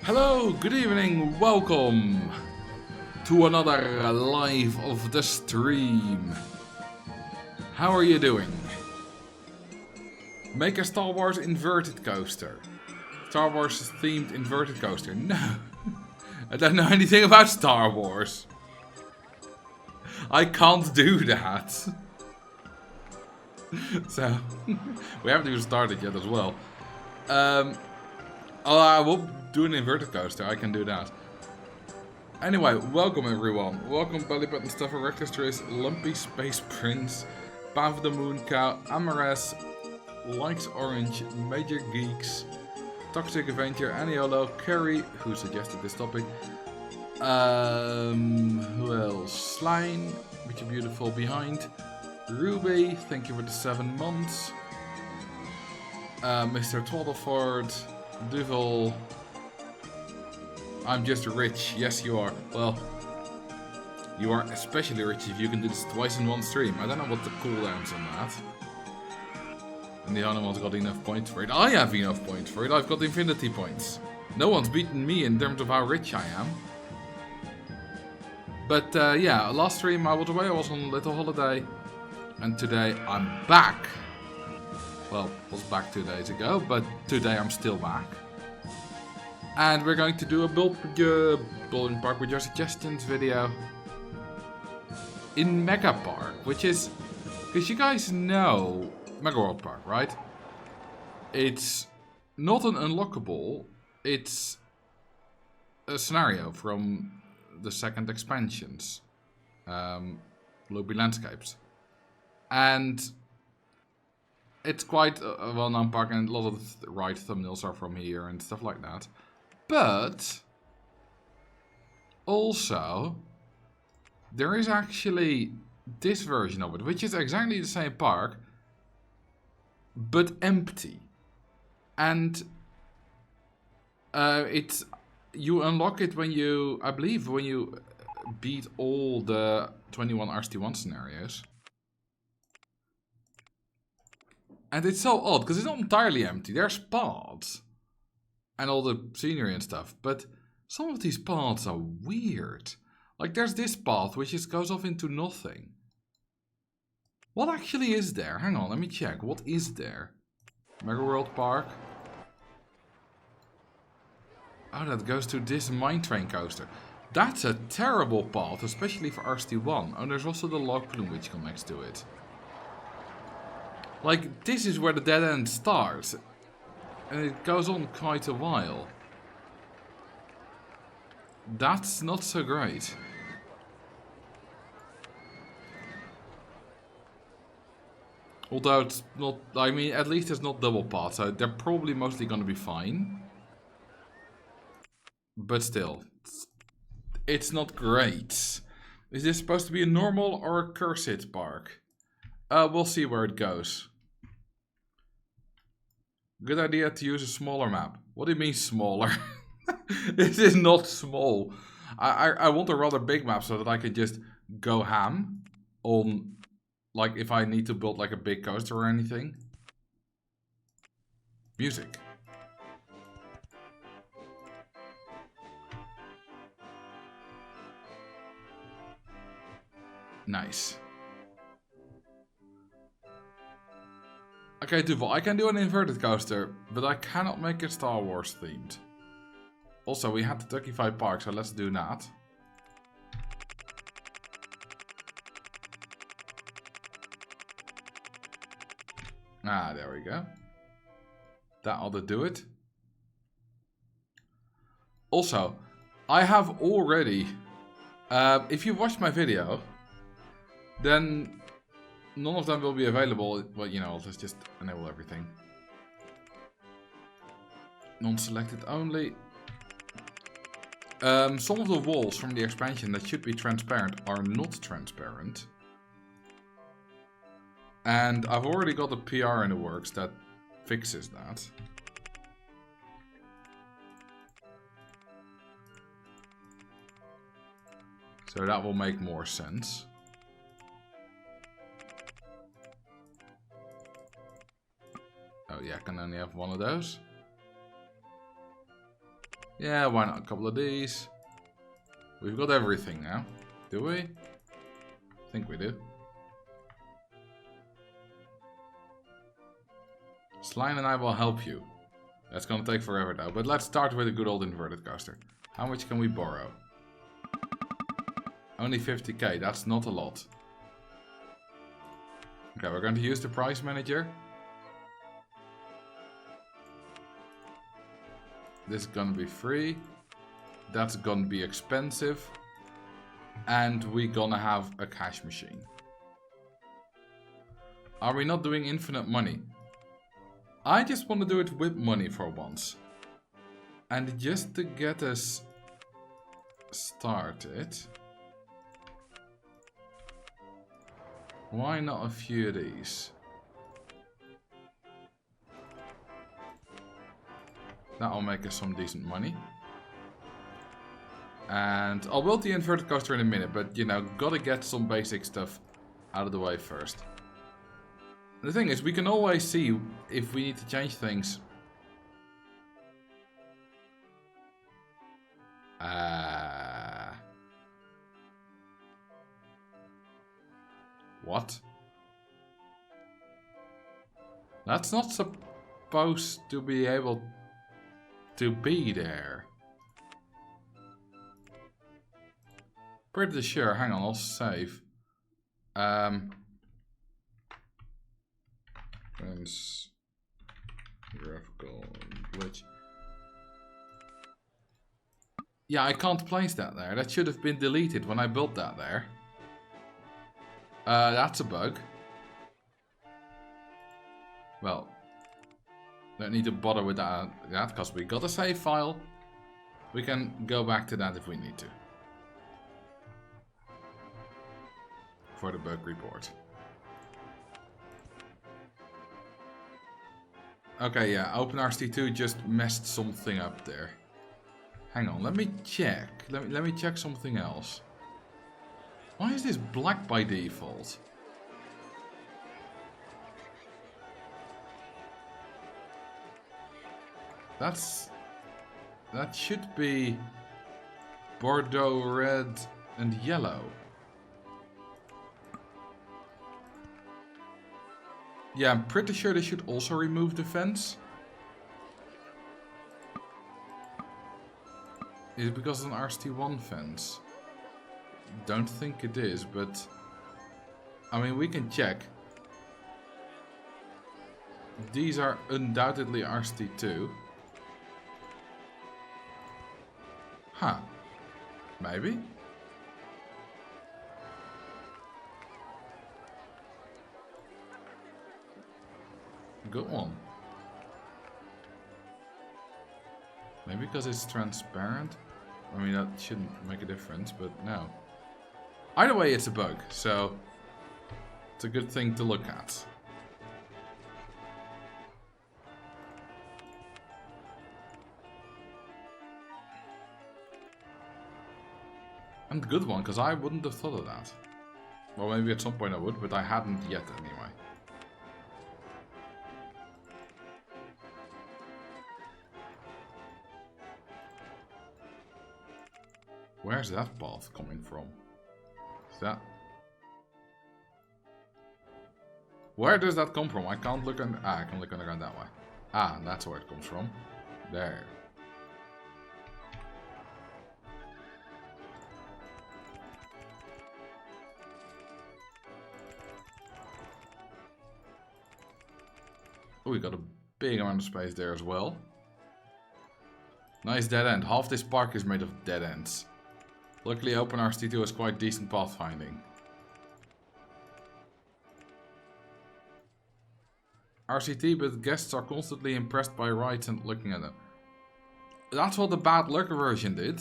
Hello, good evening, welcome to another live of the stream. How are you doing? Make a Star Wars inverted coaster. Star Wars themed inverted coaster. No, I don't know anything about Star Wars. I can't do that. So, we haven't even started yet as well. I will do an inverted coaster, I can do that. Anyway, welcome everyone. Welcome Belly Button Stuffer, Reckless Trace, Lumpy Space Prince, Pav the Moon Cow, Amaras, Likes Orange, Major Geeks, Toxic Avenger, Aniolo, Kerry, who suggested this topic. Who else? Slime, which are beautiful behind. Ruby, thank you for the 7 months. Mr. Twaddleford, Duval. I'm just rich. Yes, you are. Well, you are especially rich if you can do this twice in one stream. I don't know what the cooldown's on that. And the other one's got enough points for it. I have enough points for it. I've got infinity points. No one's beaten me in terms of how rich I am. But yeah, last stream I was away. I was on a little holiday. And today I'm back. Well, I was back 2 days ago, but today I'm still back. And we're going to do a Building Park with your suggestions video in Mega Park, which is, because you guys know Mega World Park, right? It's not an unlockable, it's a scenario from the second expansions, Lobby Landscapes. And it's quite a well-known park, and a lot of the right thumbnails are from here and stuff like that. But also, there is actually this version of it, which is exactly the same park, but empty. And you unlock it when you, I believe, when you beat all the 21 RST1 scenarios. And it's so odd, because it's not entirely empty. There's paths. And all the scenery and stuff. But some of these paths are weird. Like there's this path which just goes off into nothing. What actually is there? Hang on, let me check. What is there? Mega World Park. Oh, that goes to this mine train coaster. That's a terrible path, especially for RST1. Oh, there's also the log plume which connects to it. Like, this is where the dead end starts. And it goes on quite a while. That's not so great. Although it's not, I mean, at least it's not double paths, so they're probably mostly going to be fine. But still, it's not great. Is this supposed to be a normal or a cursed park? We'll see where it goes. Good idea to use a smaller map. What do you mean smaller? This is not small. I want a rather big map so that I can just go ham on, like, if I need to build like a big coaster or anything. Music. Nice. Okay, Duval, I can do an inverted coaster, but I cannot make it Star Wars themed. Also, we had the Duckify Park, so let's do that. Ah, there we go. That ought to do it. Also, I have already, if you watched my video, then none of them will be available. Well, you know, let's just enable everything. Non-selected only. Some of the walls from the expansion that should be transparent are not transparent. And I've already got a PR in the works that fixes that. So that will make more sense. Oh yeah, I can only have one of those. Yeah, why not a couple of these? We've got everything now. Do we? I think we do. Slime and I will help you. That's gonna take forever though. But let's start with a good old inverted coaster. How much can we borrow? Only 50k. That's not a lot. Okay, we're going to use the price manager. This is gonna be free. That's gonna be expensive. And we're gonna have a cash machine. Are we not doing infinite money? I just want to do it with money for once. And just to get us started. Why not a few of these? That'll make us some decent money. And I'll build the inverted coaster in a minute, but you know, gotta get some basic stuff out of the way first. The thing is, we can always see if we need to change things. What? That's not supposed to be able to be there. Pretty sure. Hang on, I'll save. Graphical glitch. Yeah, I can't place that there. That should have been deleted when I built that there. That's a bug. Well, don't need to bother with that because we got a save file. We can go back to that if we need to. For the bug report. Okay, yeah, OpenRCT2 just messed something up there. Hang on, let me check. Let me check something else. Why is this black by default? That should be Bordeaux, red, and yellow. Yeah, I'm pretty sure they should also remove the fence. Is it because it's an RST1 fence? Don't think it is, but I mean, we can check. These are undoubtedly RST2. Huh. Maybe? Good one. Maybe because it's transparent? I mean, that shouldn't make a difference, but no. Either way, it's a bug, so it's a good thing to look at. And a good one, because I wouldn't have thought of that. Well, maybe at some point I would, but I hadn't yet anyway. Where's that path coming from? Is that... Where does that come from? I can't look on... Ah, I can look underground that way. Ah, that's where it comes from. There. Oh, we got a big amount of space there as well. Nice dead end. Half this park is made of dead ends. Luckily, OpenRCT2 has quite decent pathfinding. RCT, but guests are constantly impressed by rides and looking at them. That's what the bad luck version did.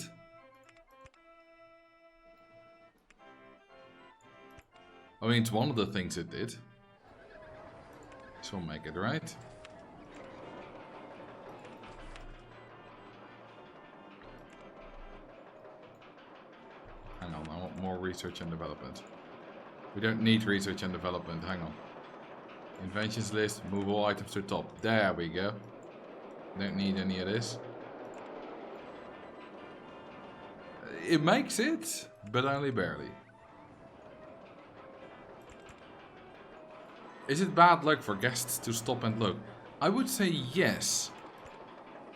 I mean, it's one of the things it did. This will make it right. Hang on, I want more research and development. We don't need research and development, hang on. Inventions list, move all items to top. There we go. Don't need any of this. It makes it, but only barely. Is it bad luck for guests to stop and look? I would say yes.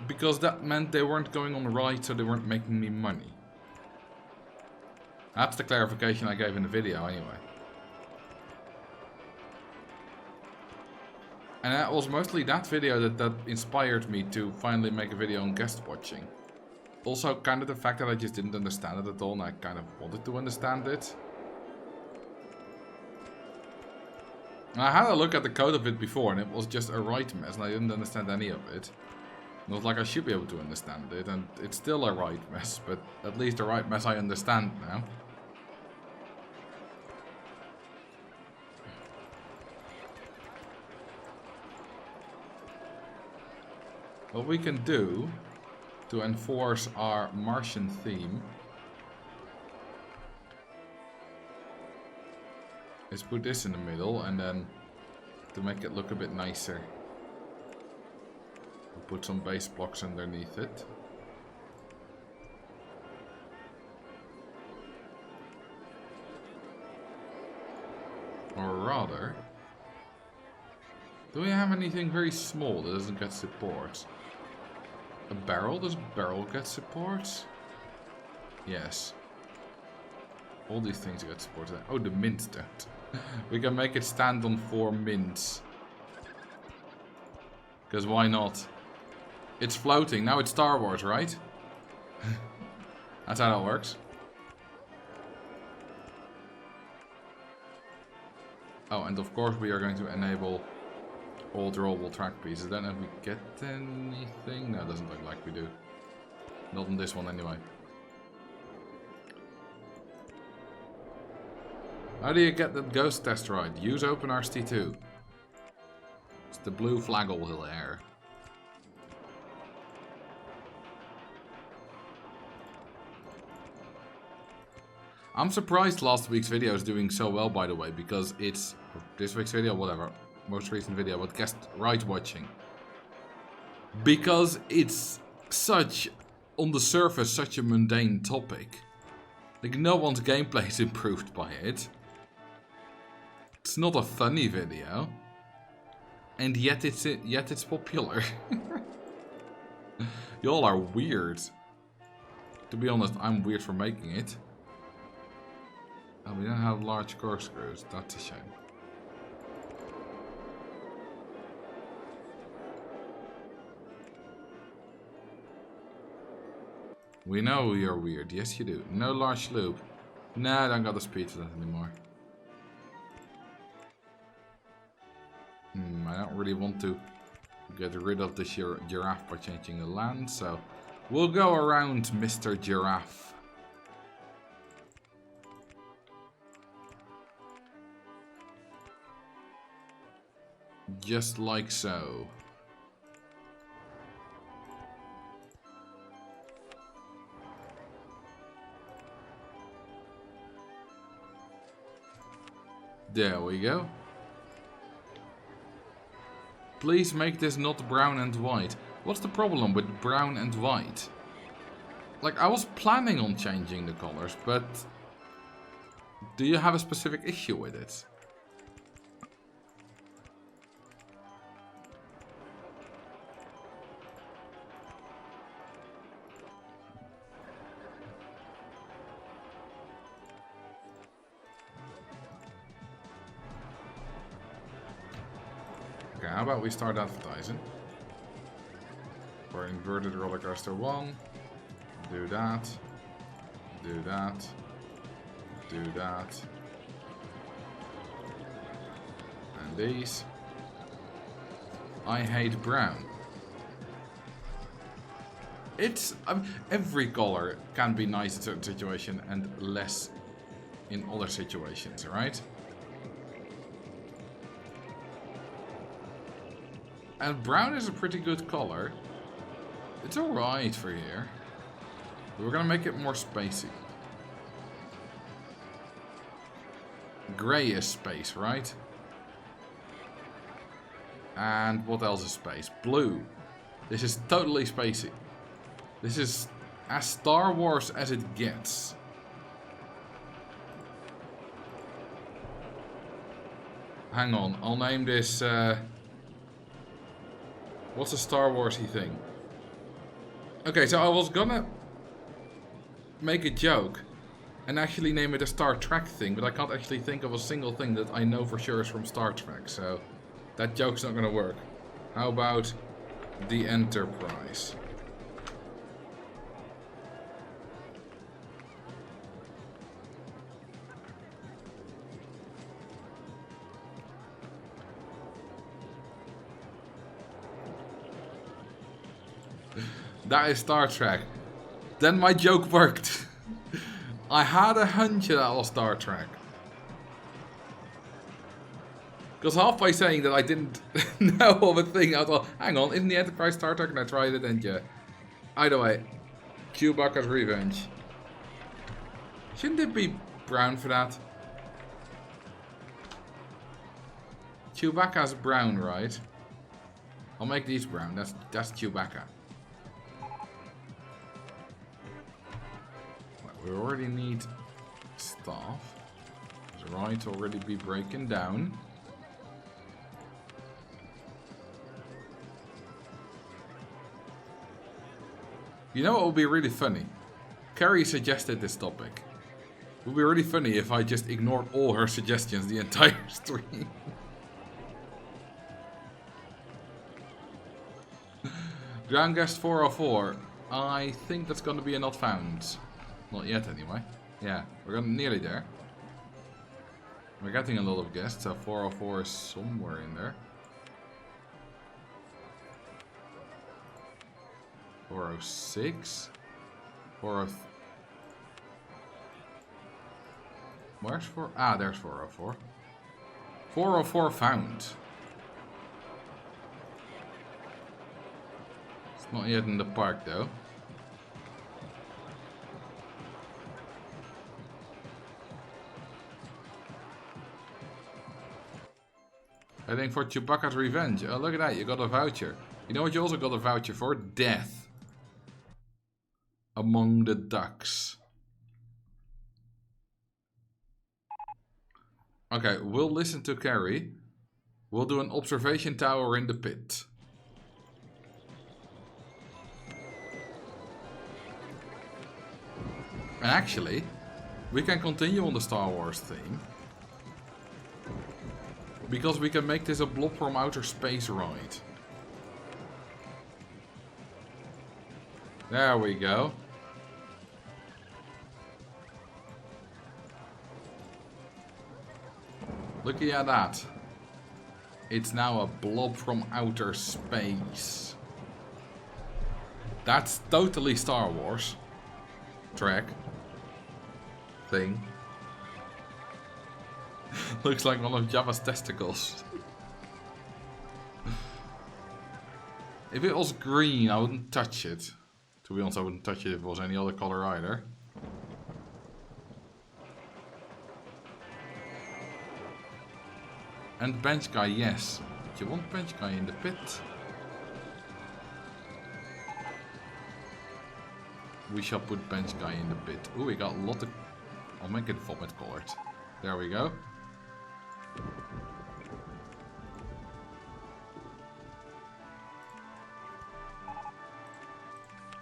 Because that meant they weren't going on the ride, so they weren't making me money. That's the clarification I gave in the video anyway. And that was mostly that video that inspired me to finally make a video on guest watching. Also kind of the fact that I just didn't understand it at all and I kind of wanted to understand it. And I had a look at the code of it before and it was just a right mess and I didn't understand any of it. It was like I should be able to understand it and it's still a right mess, but at least the right mess I understand now. What we can do to enforce our Martian theme is put this in the middle and then to make it look a bit nicer, we'll put some base blocks underneath it. Or rather, do we have anything very small that doesn't get support? A barrel? Does a barrel get support? Yes. All these things get support. Oh, the mints don't. We can make it stand on 4 mints. Because why not? It's floating. Now it's Star Wars, right? That's how that works. Oh, and of course we are going to enable all drawable track pieces. Then if we get anything? No, it doesn't look like we do. Not on this one anyway. How do you get that ghost test right? Use OpenRST2. It's the blue flag over there. I'm surprised last week's video is doing so well, by the way, because it's this week's video, whatever. Most recent video about guest ride watching, because it's such, on the surface, such a mundane topic. Like no one's gameplay is improved by it. It's not a funny video, and yet it's popular. Y'all are weird. To be honest, I'm weird for making it. Oh, we don't have large corkscrews. That's a shame. We know you're weird. Yes, you do. No large loop. Nah, I don't got the speed for that anymore. I don't really want to get rid of the giraffe by changing the land, so we'll go around Mr. Giraffe. Just like so. There we go. Please make this not brown and white. What's the problem with brown and white? Like, I was planning on changing the colors, but do you have a specific issue with it? Okay, how about we start advertising? For inverted roller coaster 1. Do that. Do that. Do that. And these. I hate brown. It's every color can be nice in certain situations and less in other situations, right? And brown is a pretty good color. It's alright for here. But we're gonna make it more spacey. Gray is space, right? And what else is space? Blue. This is totally spacey. This is As Star Wars as it gets. Hang on, I'll name this, what's a Star Wars-y thing? Okay, so I was gonna make a joke and actually name it a Star Trek thing, but I can't actually think of a single thing that I know for sure is from Star Trek, so that joke's not gonna work. How about the Enterprise? That is Star Trek. Then my joke worked. I had a hunch that was Star Trek. Because halfway saying that I didn't know of a thing, I thought, hang on, isn't the Enterprise Star Trek? And I tried it and yeah. Either way, Chewbacca's Revenge. Shouldn't it be brown for that? Chewbacca's brown, right? I'll make these brown. That's Chewbacca. We already need stuff. It's right to already be breaking down. You know what would be really funny? Carrie suggested this topic. It would be really funny if I just ignored all her suggestions the entire stream. Ground guest 404. I think that's going to be a not found. Not yet anyway. Yeah, we're nearly there. We're getting a lot of guests, so 404 is somewhere in there. 406. 403. Where's 4? Ah, there's 404. 404 found. It's not yet in the park though. Heading for Chewbacca's Revenge. Oh, look at that, you got a voucher. You know what you also got a voucher for? Death. Among the Ducks. Okay, we'll listen to Carrie. We'll do an observation tower in the pit. And actually, we can continue on the Star Wars theme. Because we can make this a blob from outer space ride. There we go. Looky at that. It's now a blob from outer space. That's totally Star Wars. Trek. Thing. Looks like one of Jabba's testicles. If it was green, I wouldn't touch it. To be honest, I wouldn't touch it if it was any other color either. And bench guy, yes. But you want bench guy in the pit. We shall put bench guy in the pit. Ooh, we got a lot of... I'll make it vomit colored. There we go.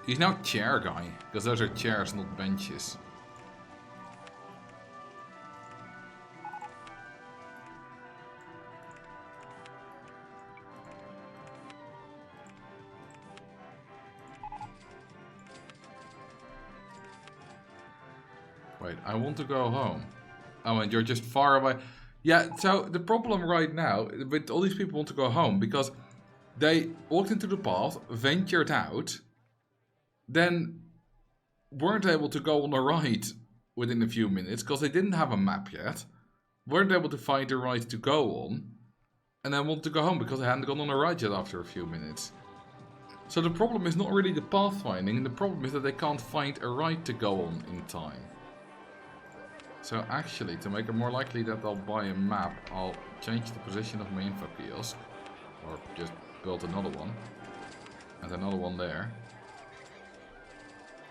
He's now chair guy, because those are chairs, not benches. Wait, I want to go home. Oh, and you're just far away. Yeah, so the problem right now with all these people want to go home because they walked into the path, ventured out, then weren't able to go on a ride within a few minutes because they didn't have a map yet, weren't able to find a ride to go on, and then want to go home because they hadn't gone on a ride yet after a few minutes. So the problem is not really the pathfinding, the problem is that they can't find a ride to go on in time. So actually, to make it more likely that I'll buy a map, I'll change the position of my info kiosk, or just build another one, and another one there.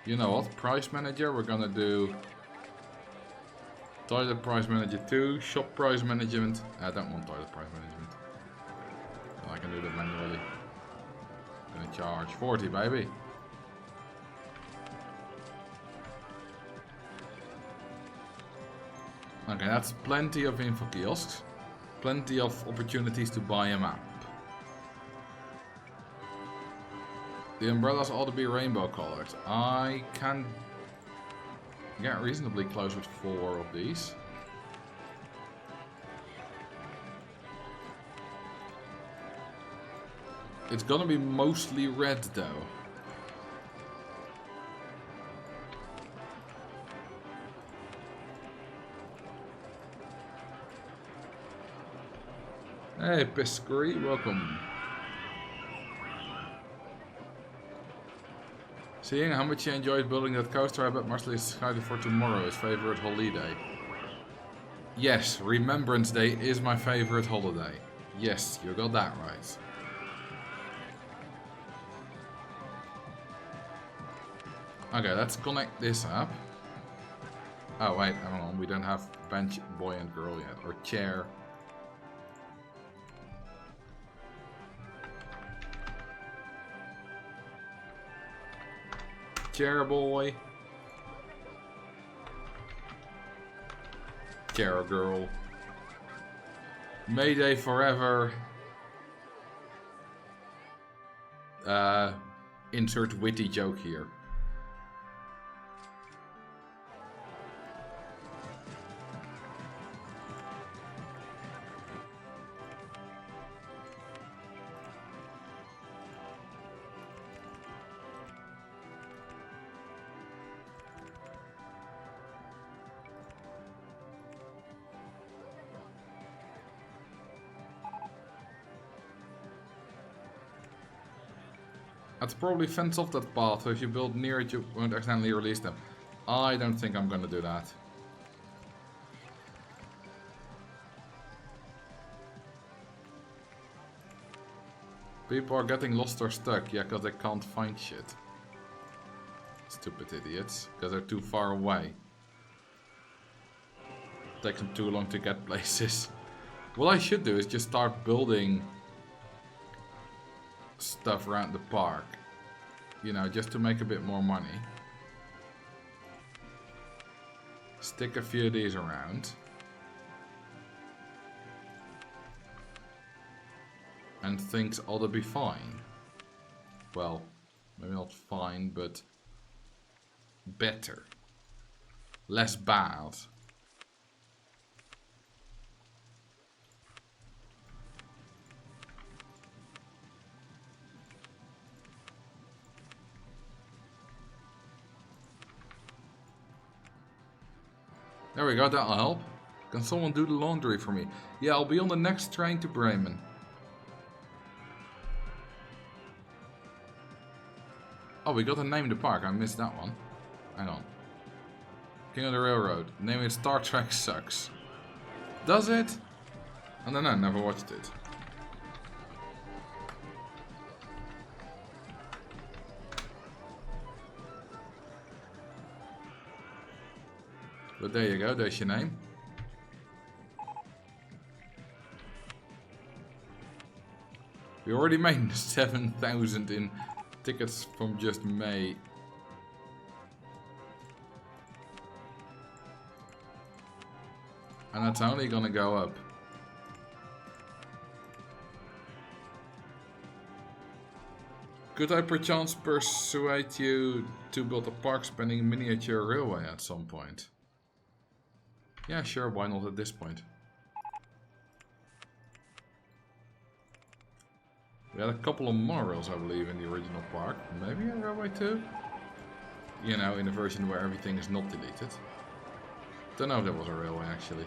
You know what? Price manager, we're gonna do toilet price manager 2, shop price management. I don't want toilet price management. Well, I can do that manually. I'm gonna charge 40, baby. Okay, that's plenty of info kiosks. Plenty of opportunities to buy a map. The umbrellas ought to be rainbow colored. I can get reasonably close with 4 of these. It's gonna be mostly red though. Hey Piscary, welcome. Seeing how much you enjoyed building that coaster, I bet Marcel is excited for tomorrow, his favorite holiday. Yes, Remembrance Day is my favorite holiday. Yes, you got that right. Okay, let's connect this up. Oh wait, hang on, we don't have bench, boy and girl yet, or chair. Chair boy. Chair girl. Mayday forever. Insert witty joke here. That's probably fence off that path, so if you build near it you won't accidentally release them. I don't think I'm gonna do that. People are getting lost or stuck, yeah, because they can't find shit. Stupid idiots, because they're too far away. It takes them too long to get places. What I should do is just start building stuff around the park. You know, just to make a bit more money. Stick a few of these around. And things ought to be fine. Well, maybe not fine, but better. Less bad. There we go, that'll help. Can someone do the laundry for me? Yeah, I'll be on the next train to Bremen. Oh, we got to name the park. I missed that one. Hang on. King of the Railroad. Name it Star Trek Sucks. Does it? I don't know, never watched it. But there you go, there's your name. We already made 7,000 in tickets from just May. And that's only gonna go up. Could I perchance persuade you to build a park spanning a miniature railway at some point? Yeah, sure, why not at this point? We had a couple of monorails, I believe, in the original park. Maybe a railway too? You know, in a version where everything is not deleted. Don't know if there was a railway, actually.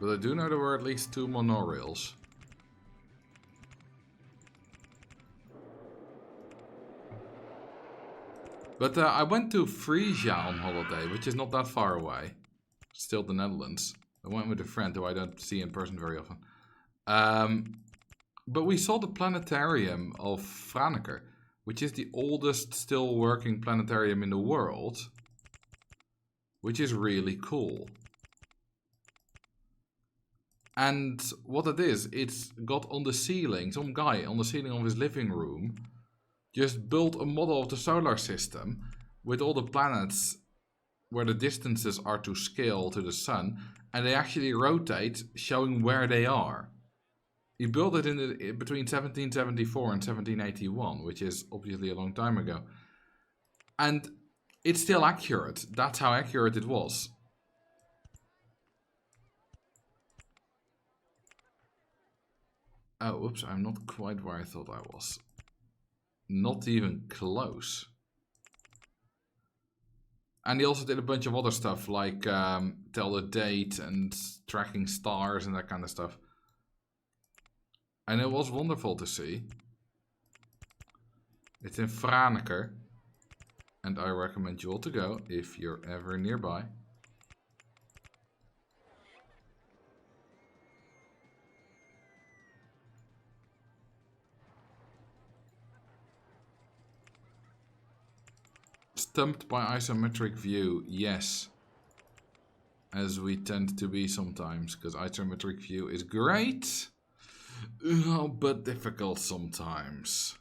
But I do know there were at least 2 monorails. But I went to Frisia on holiday, which is not that far away. Still the Netherlands. I went with a friend who I don't see in person very often. But we saw the planetarium of Franeker, which is the oldest still working planetarium in the world. Which is really cool. And what it is, it's got on the ceiling, some guy on the ceiling of his living room just built a model of the solar system with all the planets where the distances are to scale to the sun, and they actually rotate, showing where they are. He built it in between 1774 and 1781, which is obviously a long time ago. And it's still accurate. That's how accurate it was. Oh, oops, I'm not quite where I thought I was. Not even close. And he also did a bunch of other stuff, like tell the date and tracking stars and that kind of stuff. And it was wonderful to see. It's in Franeker. And I recommend you all to go if you're ever nearby. Stumped by isometric view, yes. As we tend to be sometimes, because isometric view is great, but difficult sometimes.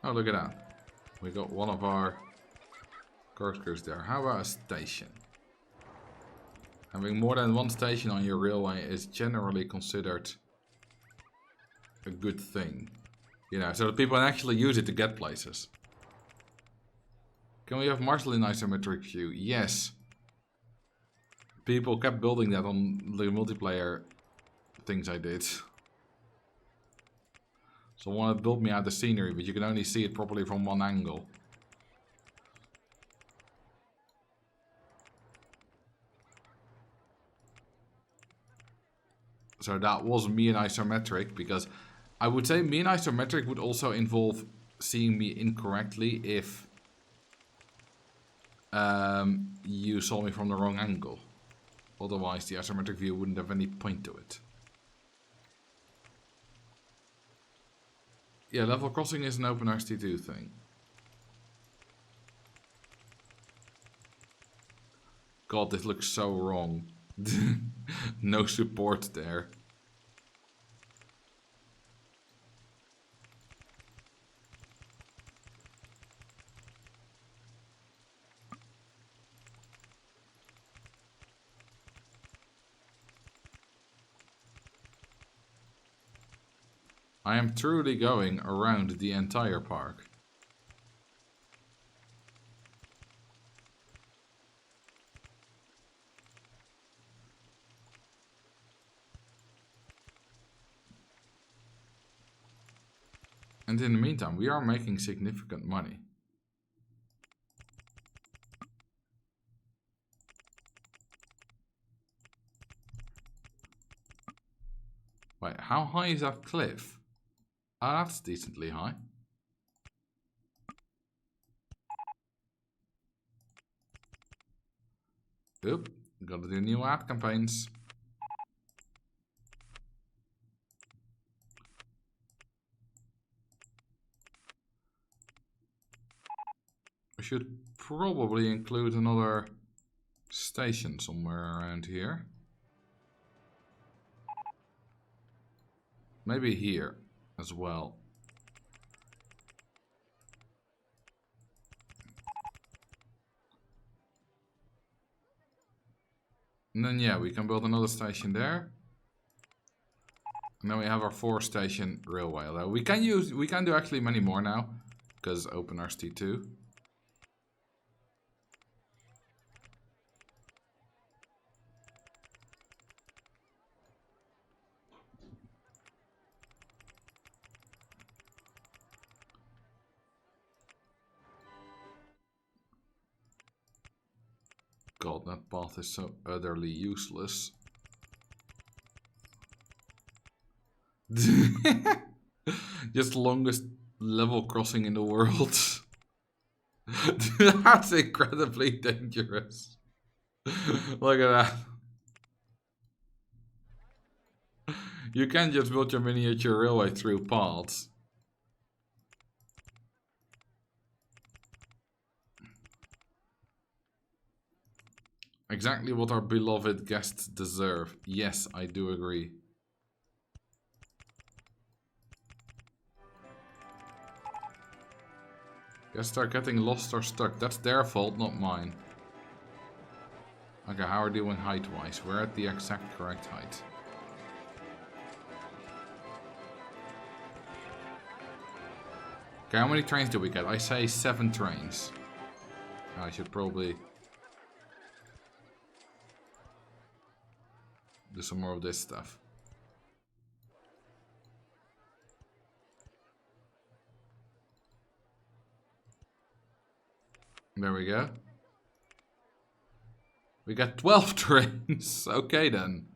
Oh, look at that. We got one of our corkscrews there. How about a station? Having more than one station on your railway is generally considered a good thing. You know, so that people can actually use it to get places. Can we have Marcel in isometric view? Yes. People kept building that on the multiplayer things I did. Someone had built me out the scenery, but you can only see it properly from one angle. So that was me in isometric, because I would say me in isometric would also involve seeing me incorrectly if you saw me from the wrong angle. Otherwise the isometric view wouldn't have any point to it. Yeah, level crossing is an OpenRT2 thing. God, this looks so wrong. No support there. I am truly going around the entire park. And in the meantime, we are making significant money. Wait, how high is that cliff? Ah, that's decently high. Oop, gotta do new ad campaigns. We should probably include another station somewhere around here. Maybe here as well. And then yeah, we can build another station there. And then we have our 4-station railway. Although we can do actually many more now, because OpenRT2. god, that path is so utterly useless. Just longest level crossing in the world. That's incredibly dangerous. Look at that. You can't just build your miniature railway through paths. Exactly what our beloved guests deserve. Yes, I do agree. Guests are getting lost or stuck. That's their fault, not mine. Okay, how are we doing height-wise? We're at the exact correct height. Okay, how many trains do we get? I say 7 trains. I should probably do some more of this stuff. There we go. We got 12 trains. Okay then.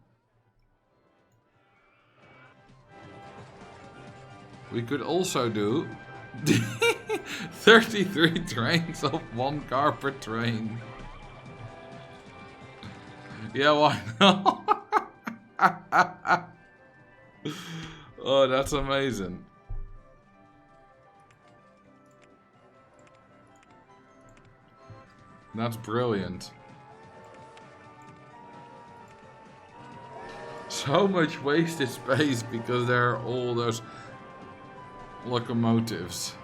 We could also do 33 trains of 1 car per train. Yeah, why not? Oh, that's amazing. That's brilliant. So much wasted space because there are all those locomotives.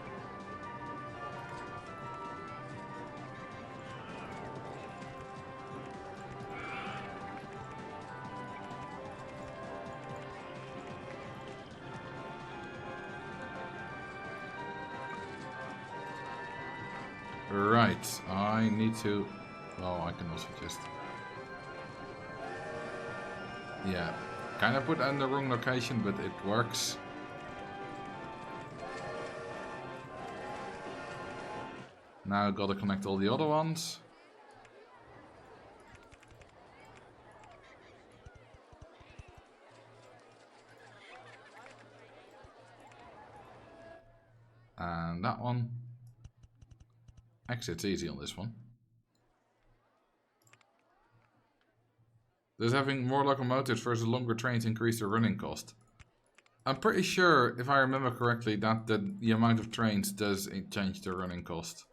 Right, I need to... Oh, I can also just... Yeah, kind of put that in the wrong location, but it works. Now I've got to connect all the other ones. And that one. Exit's easy on this one. Does having more locomotives versus longer trains increase the running cost? I'm pretty sure, if I remember correctly, that the amount of trains does change the running cost.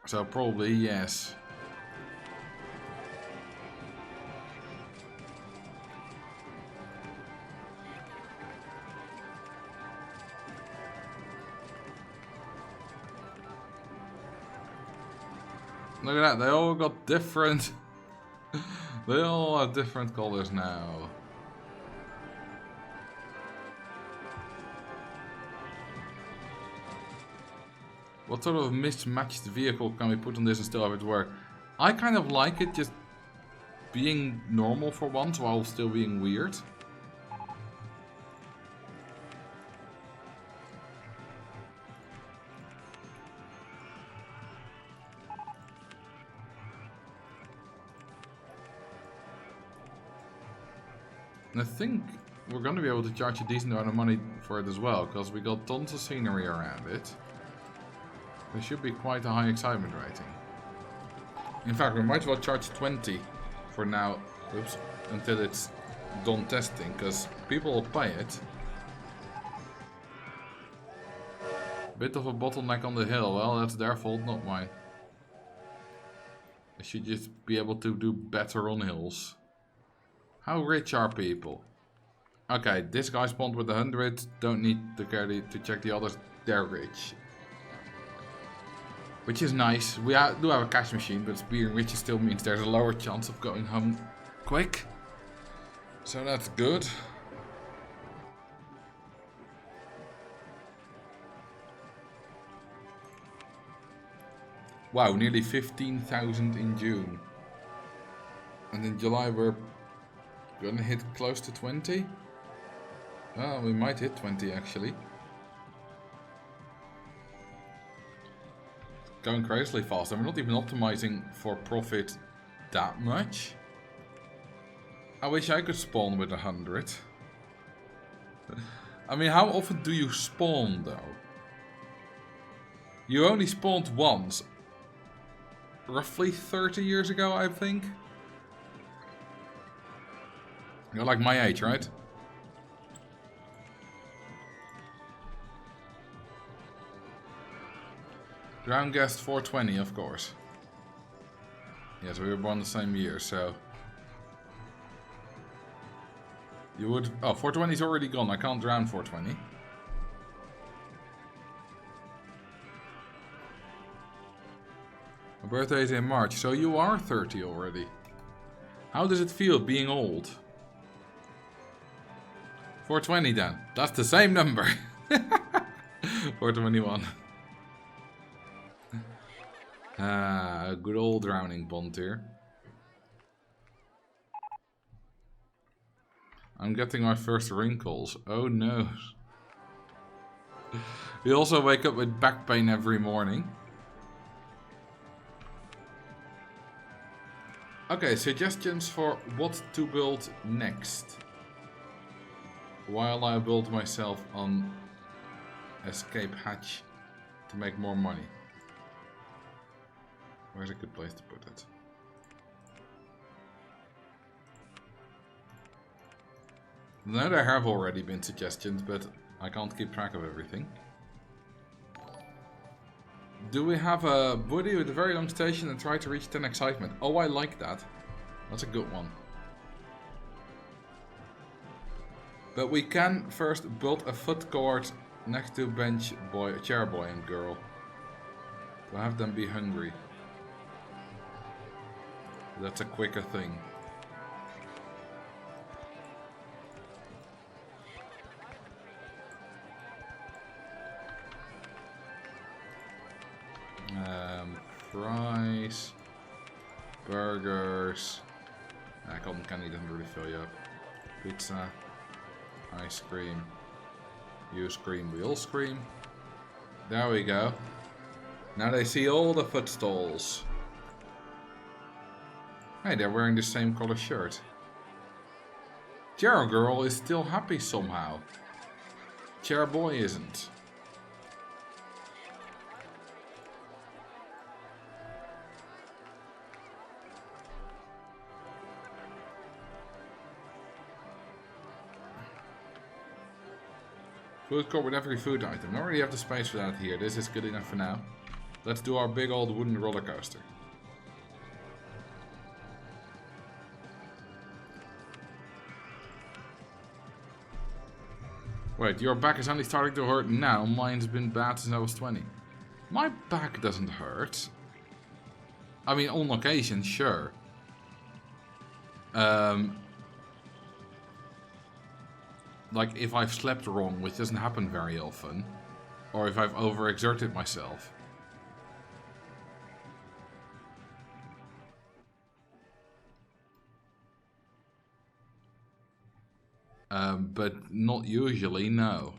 So probably yes. Look at that, they all got different... They all have different colors now. What sort of mismatched vehicle can we put on this and still have it work? I kind of like it just being normal for once while still being weird. And I think we're going to be able to charge a decent amount of money for it as well, because we got tons of scenery around it. There should be quite a high excitement rating. In fact, we might as well charge 20 for now, oops, until it's done testing, because people will pay it. Bit of a bottleneck on the hill, well, that's their fault, not mine. They should just be able to do better on hills. How rich are people? Okay, this guy spawned with 100, don't need to check the others, they're rich. Which is nice. We do have a cash machine, but being rich still means there's a lower chance of going home quick. So that's good. Wow, nearly 15,000 in June. And in July we're gonna hit close to 20. Oh, we might hit 20 actually. going crazily fast. And we're not even optimizing for profit that much. I wish I could spawn with 100. I mean, how often do you spawn though? You only spawned once. Roughly 30 years ago, I think. You're like my age, right? Ground guest 420, of course. Yes, we were born the same year, so... You would... Oh, 420 is already gone. I can't drown 420. My birthday is in March, so you are 30 already. How does it feel being old? 420 then. That's the same number. 421. Ah, a good old drowning bond here. I'm getting my first wrinkles. Oh no. We also wake up with back pain every morning. Okay, suggestions for what to build next. While I build myself on escape hatch to make more money. Where's a good place to put it? No, there have already been suggestions, but I can't keep track of everything. Do we have a buddy with a very long station and try to reach 10 excitement? Oh, I like that. That's a good one. But we can first build a foot court next to bench boy, chair boy and girl. To have them be hungry. That's a quicker thing. Fries, burgers. Cotton candy doesn't really fill you up. Pizza, ice cream. You scream, we all scream. There we go. Now they see all the foot stalls. Hey, they're wearing the same color shirt. Chair girl is still happy somehow. Chair boy isn't. Food court with every food item. I already have the space for that here. This is good enough for now. Let's do our big old wooden roller coaster. Wait, your back is only starting to hurt now. Mine's been bad since I was 20. My back doesn't hurt. I mean, on occasion, sure. Like if I've slept wrong, which doesn't happen very often, or if I've overexerted myself. But not usually, no.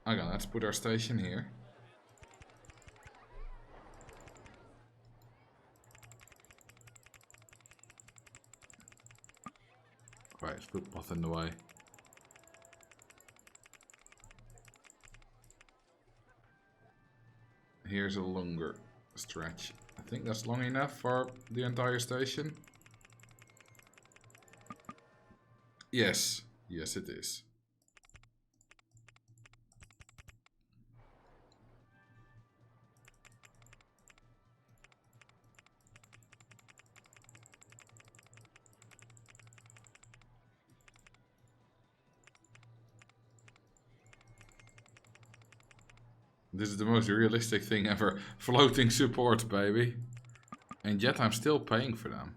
Okay, let's put our station here. Right, footpath in the way. Here's a longer stretch. I think that's long enough for the entire station. Yes, yes it is. This is the most realistic thing ever. Floating support, baby. And yet I'm still paying for them.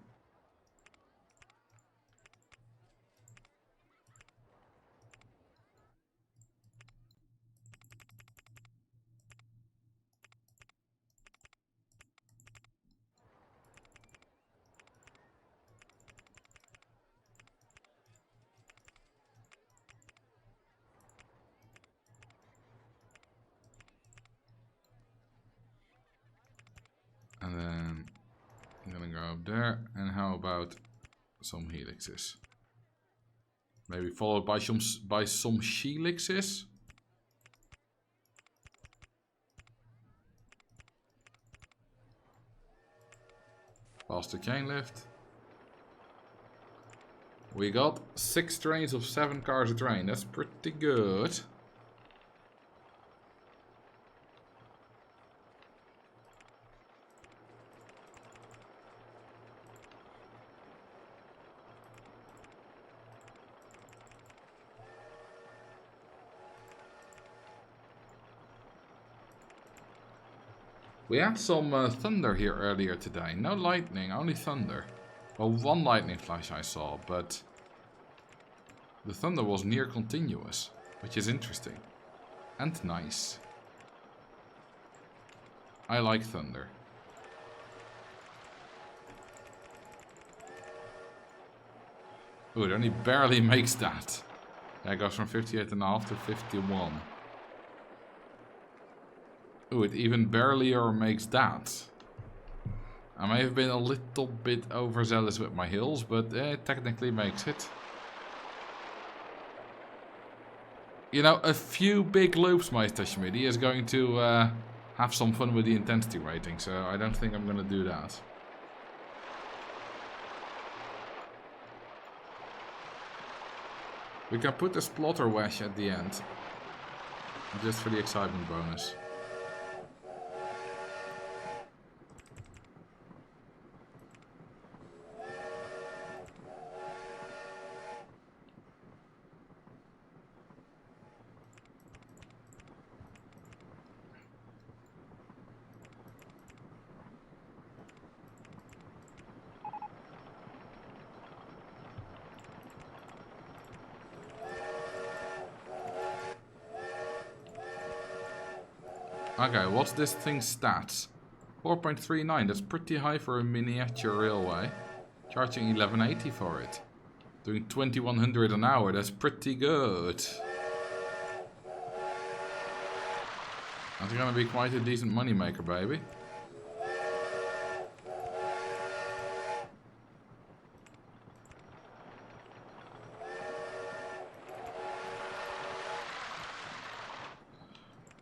Go up there. And how about some helixes? Maybe followed by some helixes. Past the chain lift. We got 6 trains of 7 cars a train. That's pretty good. We had some thunder here earlier today. No lightning, only thunder. Well, 1 lightning flash I saw, but the thunder was near continuous, which is interesting. And nice. I like thunder. Ooh, it only barely makes that. Yeah, it goes from 58.5 to 51. Ooh, it even barely makes that. I may have been a little bit overzealous with my hills, but it technically makes it. You know, a few big loops, Meister Schmidty, is going to have some fun with the intensity rating, so I don't think I'm going to do that. We can put a splotter wash at the end, just for the excitement bonus. Okay, what's this thing's stats? 4.39, that's pretty high for a miniature railway. Charging 1180 for it. Doing 2100 an hour, that's pretty good. That's gonna be quite a decent moneymaker, baby.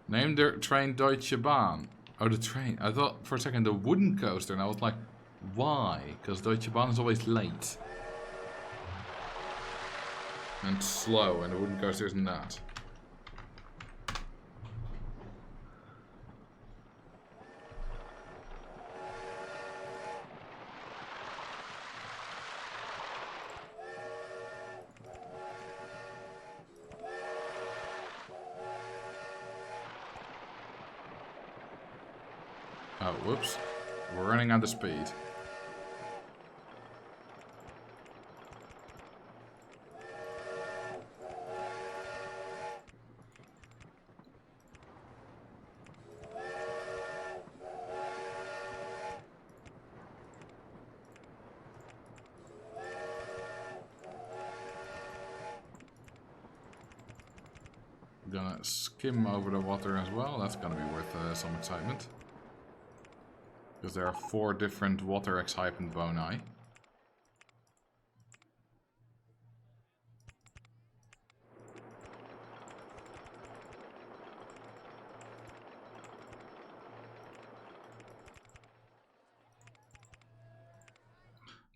Name the train Deutsche Bahn. Oh, the train. I thought for a second the wooden coaster, and I was like, why? Because Deutsche Bahn is always late. And slow, and the wooden coaster isn't that. Oh, whoops. We're running out of speed. Gonna skim over the water as well. That's gonna be worth some excitement. Because there are 4 different water excitement boni.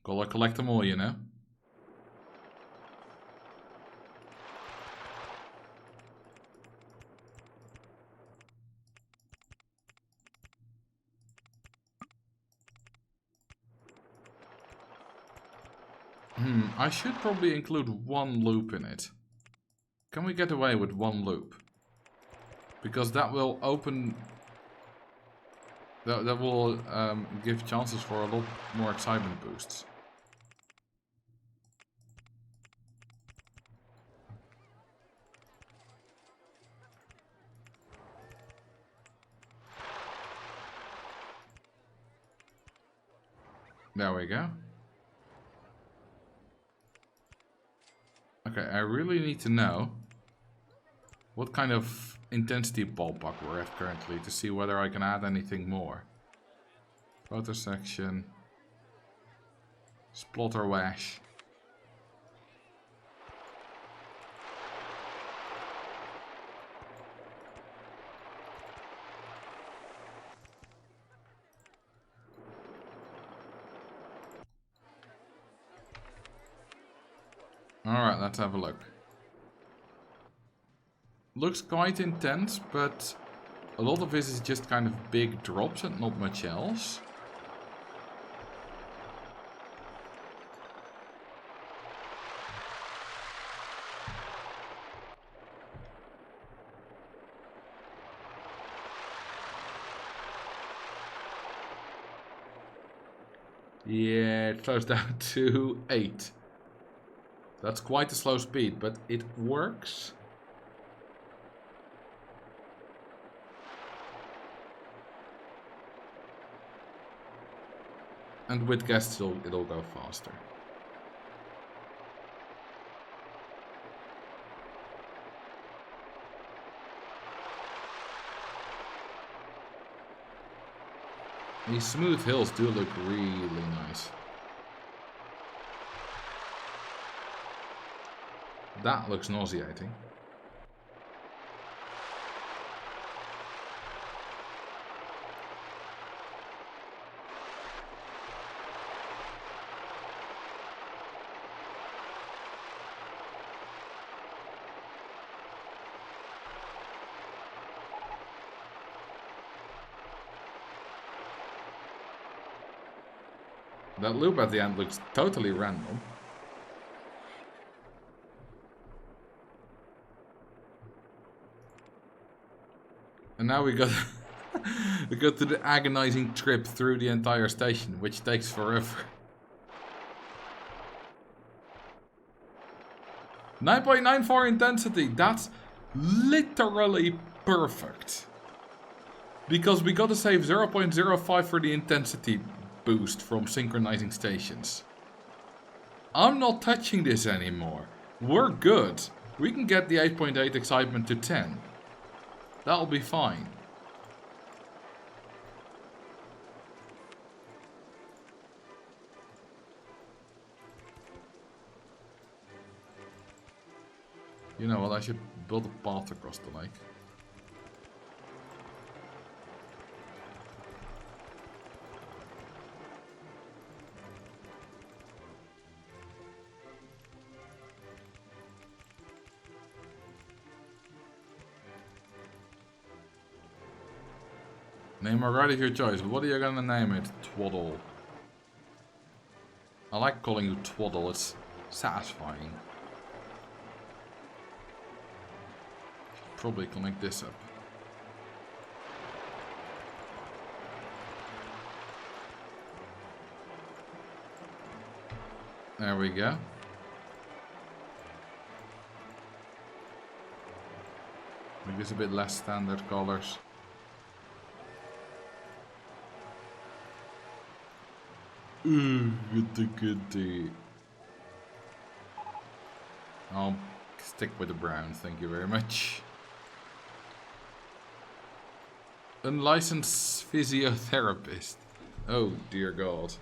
Gotta collect them all, you know. I should probably include 1 loop in it. Can we get away with 1 loop? Because that will open... That will give chances for a lot more excitement boosts. There we go. Okay, I really need to know what kind of intensity ballpark we're at currently to see whether I can add anything more. Photo section. Splotter wash. Alright, let's have a look. Looks quite intense, but a lot of this is just kind of big drops and not much else. Yeah, it slows down to 8. That's quite a slow speed, but it works. And with gas it'll go faster. These smooth hills do look really nice. That looks nauseating. That loop at the end looks totally random. And now we got we go to the agonizing trip through the entire station, which takes forever. 9.94 intensity, that's literally perfect. Because we gotta save 0.05 for the intensity boost from synchronizing stations. I'm not touching this anymore. We're good. We can get the 8.8 excitement to 10. That'll be fine. You know what, I should build a path across the lake. Name a ride of your choice. What are you gonna name it? Twaddle. I like calling you Twaddle, it's satisfying. Probably connect this up. There we go. Make this a bit less standard colors. Goody. I'll stick with the brown, thank you very much. Unlicensed physiotherapist. Oh dear God.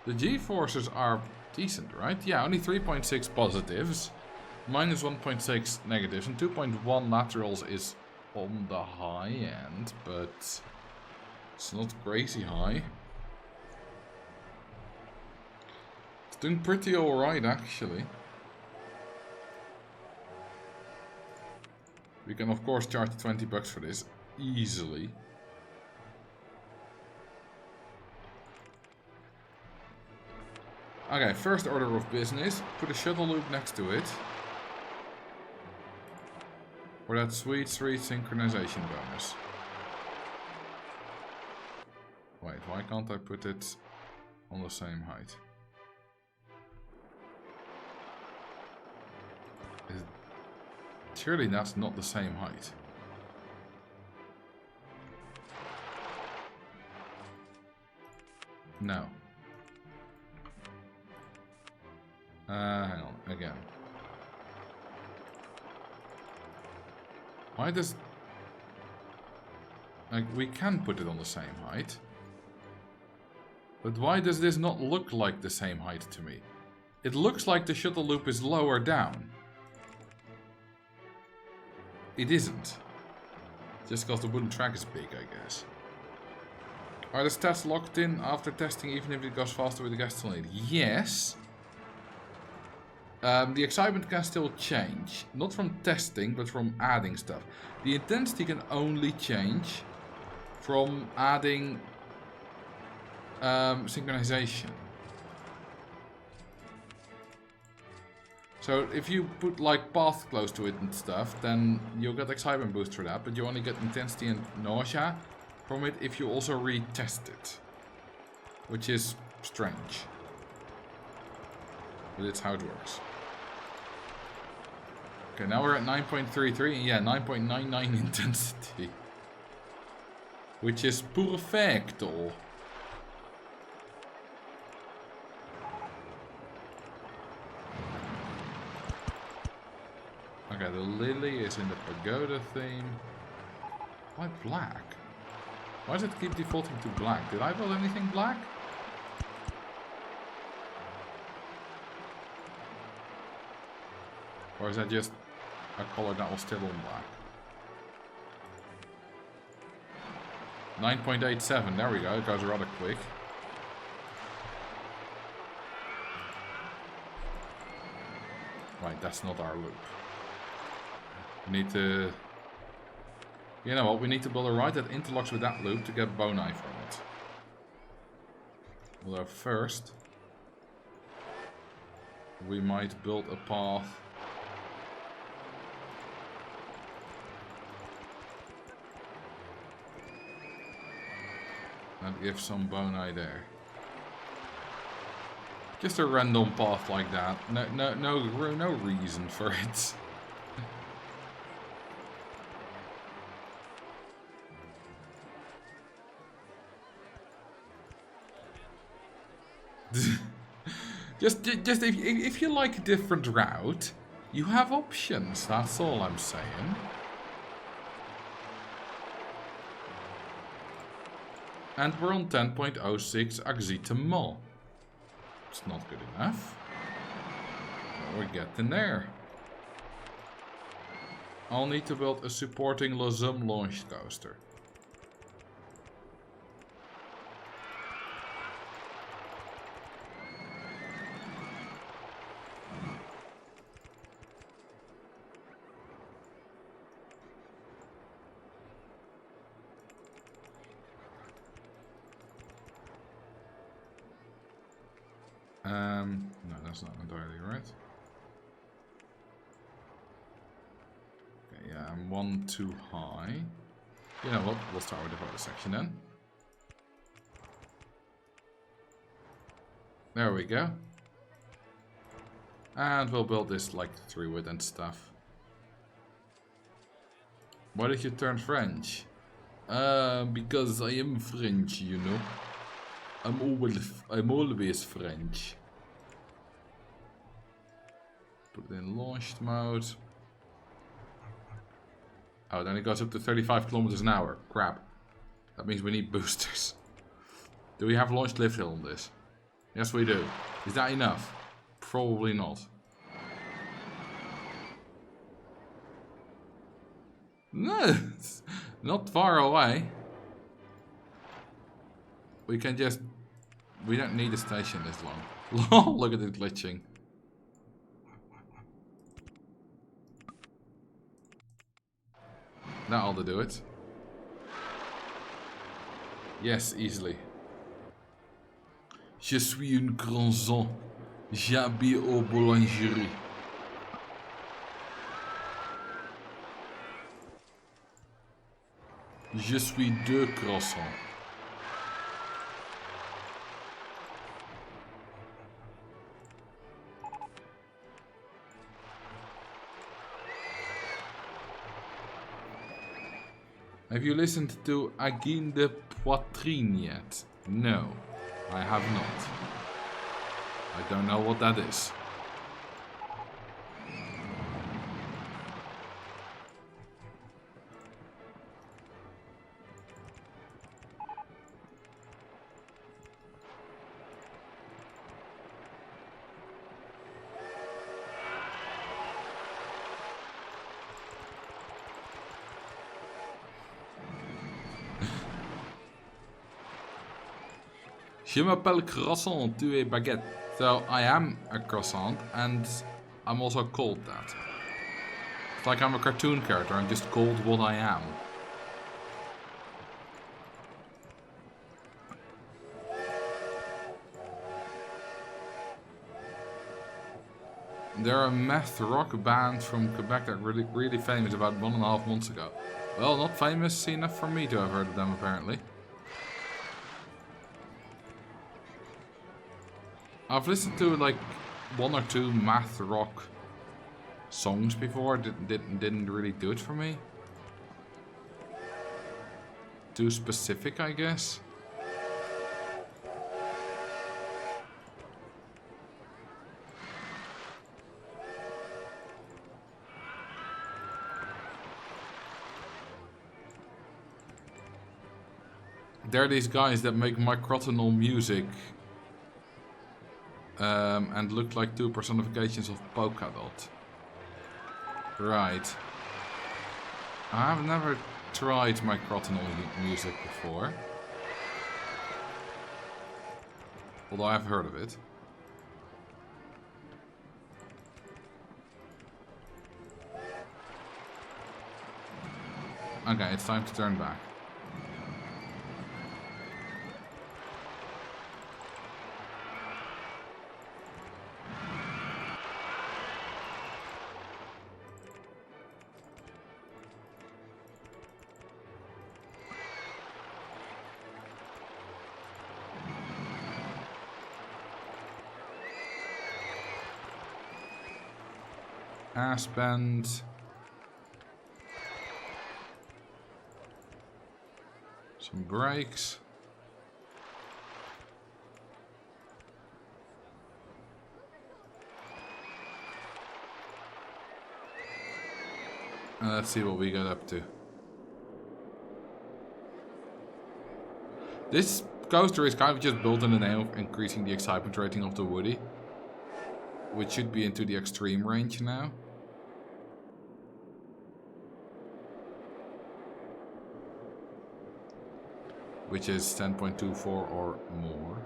The G-forces are decent, right? Yeah, only 3.6 positives. Minus 1.6 negatives and 2.1 laterals is on the high end, but it's not crazy high. It's doing pretty alright actually. We can of course charge 20 bucks for this easily. Okay, first order of business, put a shuttle loop next to it. For that sweet synchronization bonus. Wait, why can't I put it on the same height? Surely that's not the same height. No. Hang on, again. Why does... Like, we can put it on the same height. But why does this not look like the same height to me? It looks like the shuttle loop is lower down. It isn't. Just because the wooden track is big, I guess. Are the stats locked in after testing even if it goes faster with the gas still needed? Yes. The excitement can still change. Not from testing, but from adding stuff. The intensity can only change from adding synchronization. So if you put like path close to it and stuff, then you'll get excitement boost for that, but you only get intensity and nausea from it if you also retest it. Which is strange. But it's how it works. Okay, now we're at 9.33, and yeah, 9.99 intensity. Which is perfecto. Okay, the lily is in the pagoda theme. Why black? Why does it keep defaulting to black? Did I build anything black? Or is that just a color that was still on black? 9.87, there we go, it goes rather quick. Right, that's not our loop. We need to... You know what, we need to build a ride that interlocks with that loop to get bone eye from it. Although first... we might build a path... and give some bone eye there. Just a random path like that. No reason for it. just if you like a different route, you have options. That's all I'm saying. And we're on 10.06 exactement. It's not good enough. But we're getting there. I'll need to build a supporting Lazum launch coaster. No, that's not entirely right. Okay, yeah, I'm one too high. You know what? We'll start with the photo section then. There we go. And we'll build this like through it and stuff. Why did you turn French? Because I am French, you know. I'm always French. Put it in launched mode. Oh, then it goes up to 35 kilometers an hour. Crap. That means we need boosters. Do we have launched lift hill on this? Yes, we do. Is that enough? Probably not. No, it's not far away. We can just... We don't need a station this long. Look at it glitching. That ought to do it. Yes, easily. Je suis un croissant. J'habite au boulangerie. Je suis deux croissants. Have you listened to Agin de Poitrine yet? No, I have not. I don't know what that is. Je m'appelle croissant, tu es baguette. So I am a croissant and I'm also called that. It's like I'm a cartoon character, I'm just called what I am. They're a math rock band from Quebec that really famous about 1.5 months ago. Well, not famous enough for me to have heard of them apparently. I've listened to like 1 or 2 math rock songs before. Didn't really do it for me. Too specific, I guess. They're these guys that make microtonal music and look like 2 personifications of Polkadot. Right. I've never tried microtonal music before. Although I've heard of it. Okay, it's time to turn back. Spend some brakes. And let's see what we got up to. This coaster is kind of just built in the name of increasing the excitement rating of the Woody, which should be into the extreme range now. Which is 10.24 or more.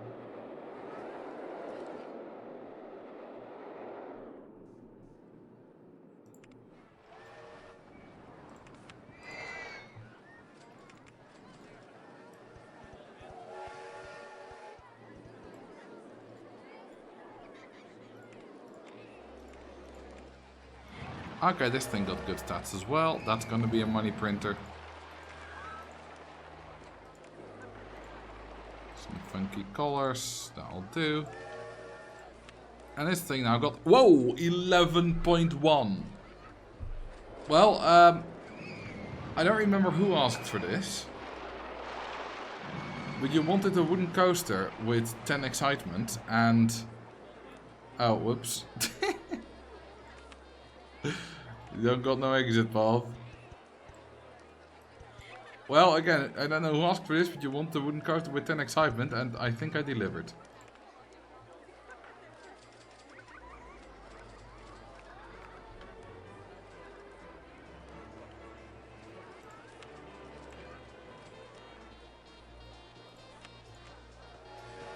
Okay, this thing got good stats as well. That's gonna be a money printer. Funky colors, that'll do. And this thing now got, whoa, 11.1. Well, I don't remember who asked for this. But you wanted a wooden coaster with 10 excitement and... Oh, whoops. You don't got no exit valve. Well, again, I don't know who asked for this, but you want the wooden coaster with 10 excitement, and I think I delivered.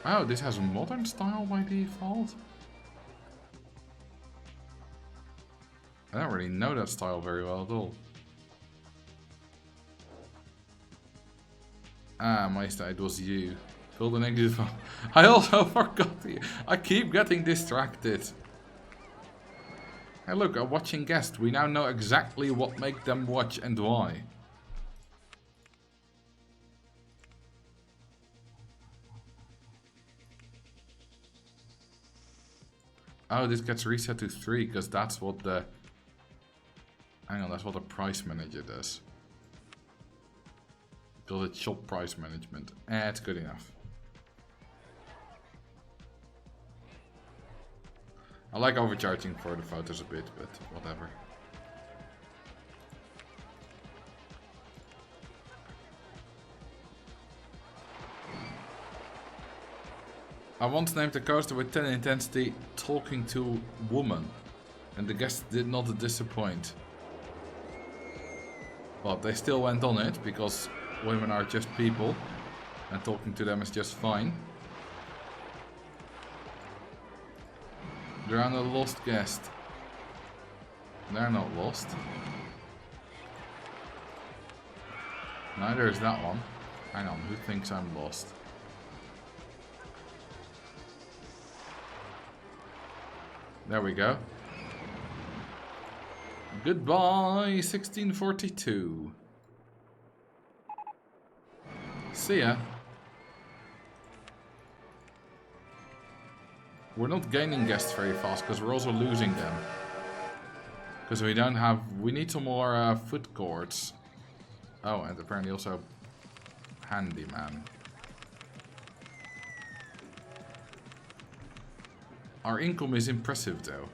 Oh, this has a modern style by default? I don't really know that style very well at all. Ah, Meister, it was you. Fill the negative. I also forgot you. I keep getting distracted. Hey look, a watching guest. We now know exactly what make them watch and why. Oh, this gets reset to 3 because that's what the... Hang on, that's what the price manager does. Because it's shop price management. It's good enough. I like overcharging for the photos a bit, but whatever. I once named a coaster with 10 intensity talking to woman, and the guests did not disappoint. But they still went on it because women are just people and talking to them is just fine. Ground a lost guest. They're not lost. Neither is that one. Hang on, who thinks I'm lost? There we go. Goodbye, 1642. See ya. We're not gaining guests very fast because we're also losing them. Because we don't have... We need some more food courts. Oh, and apparently also handyman. Our income is impressive though.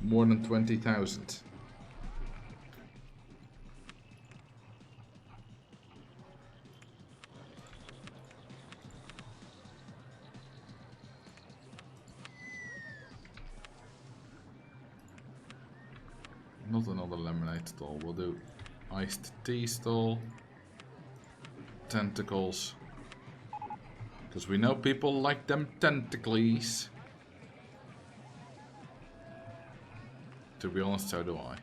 More than 20,000. Not another lemonade stall. We'll do iced tea stall. Tentacles. Because we know people like them tentacles. To be honest, so do I.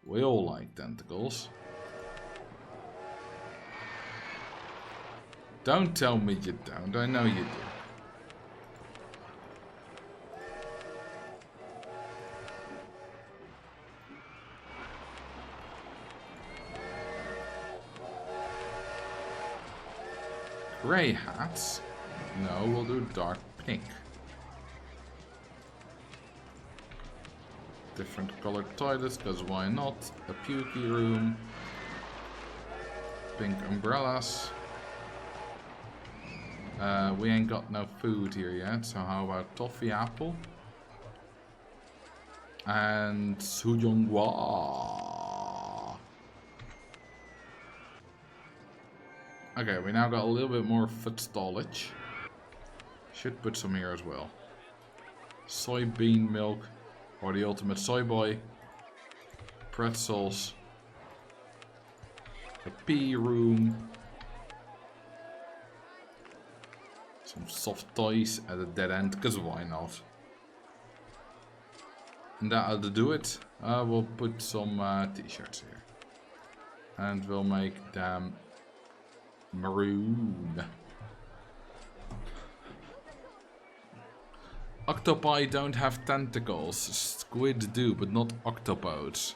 We all like tentacles. Don't tell me you don't. I know you do. Grey hats? No, we'll do dark pink. Different colored toilets, because why not? A pukey room. Pink umbrellas. We ain't got no food here yet, so how about toffee apple? And Sujongwa. Okay, we now got a little bit more foot stallage. Should put some here as well. Soybean milk. Or the ultimate soy boy. Pretzels. A pea room. Some soft toys at a dead end, because why not? And that'll do it. We'll put some t-shirts here. And we'll make them maroon. Octopi don't have tentacles. Squid do, but not octopodes.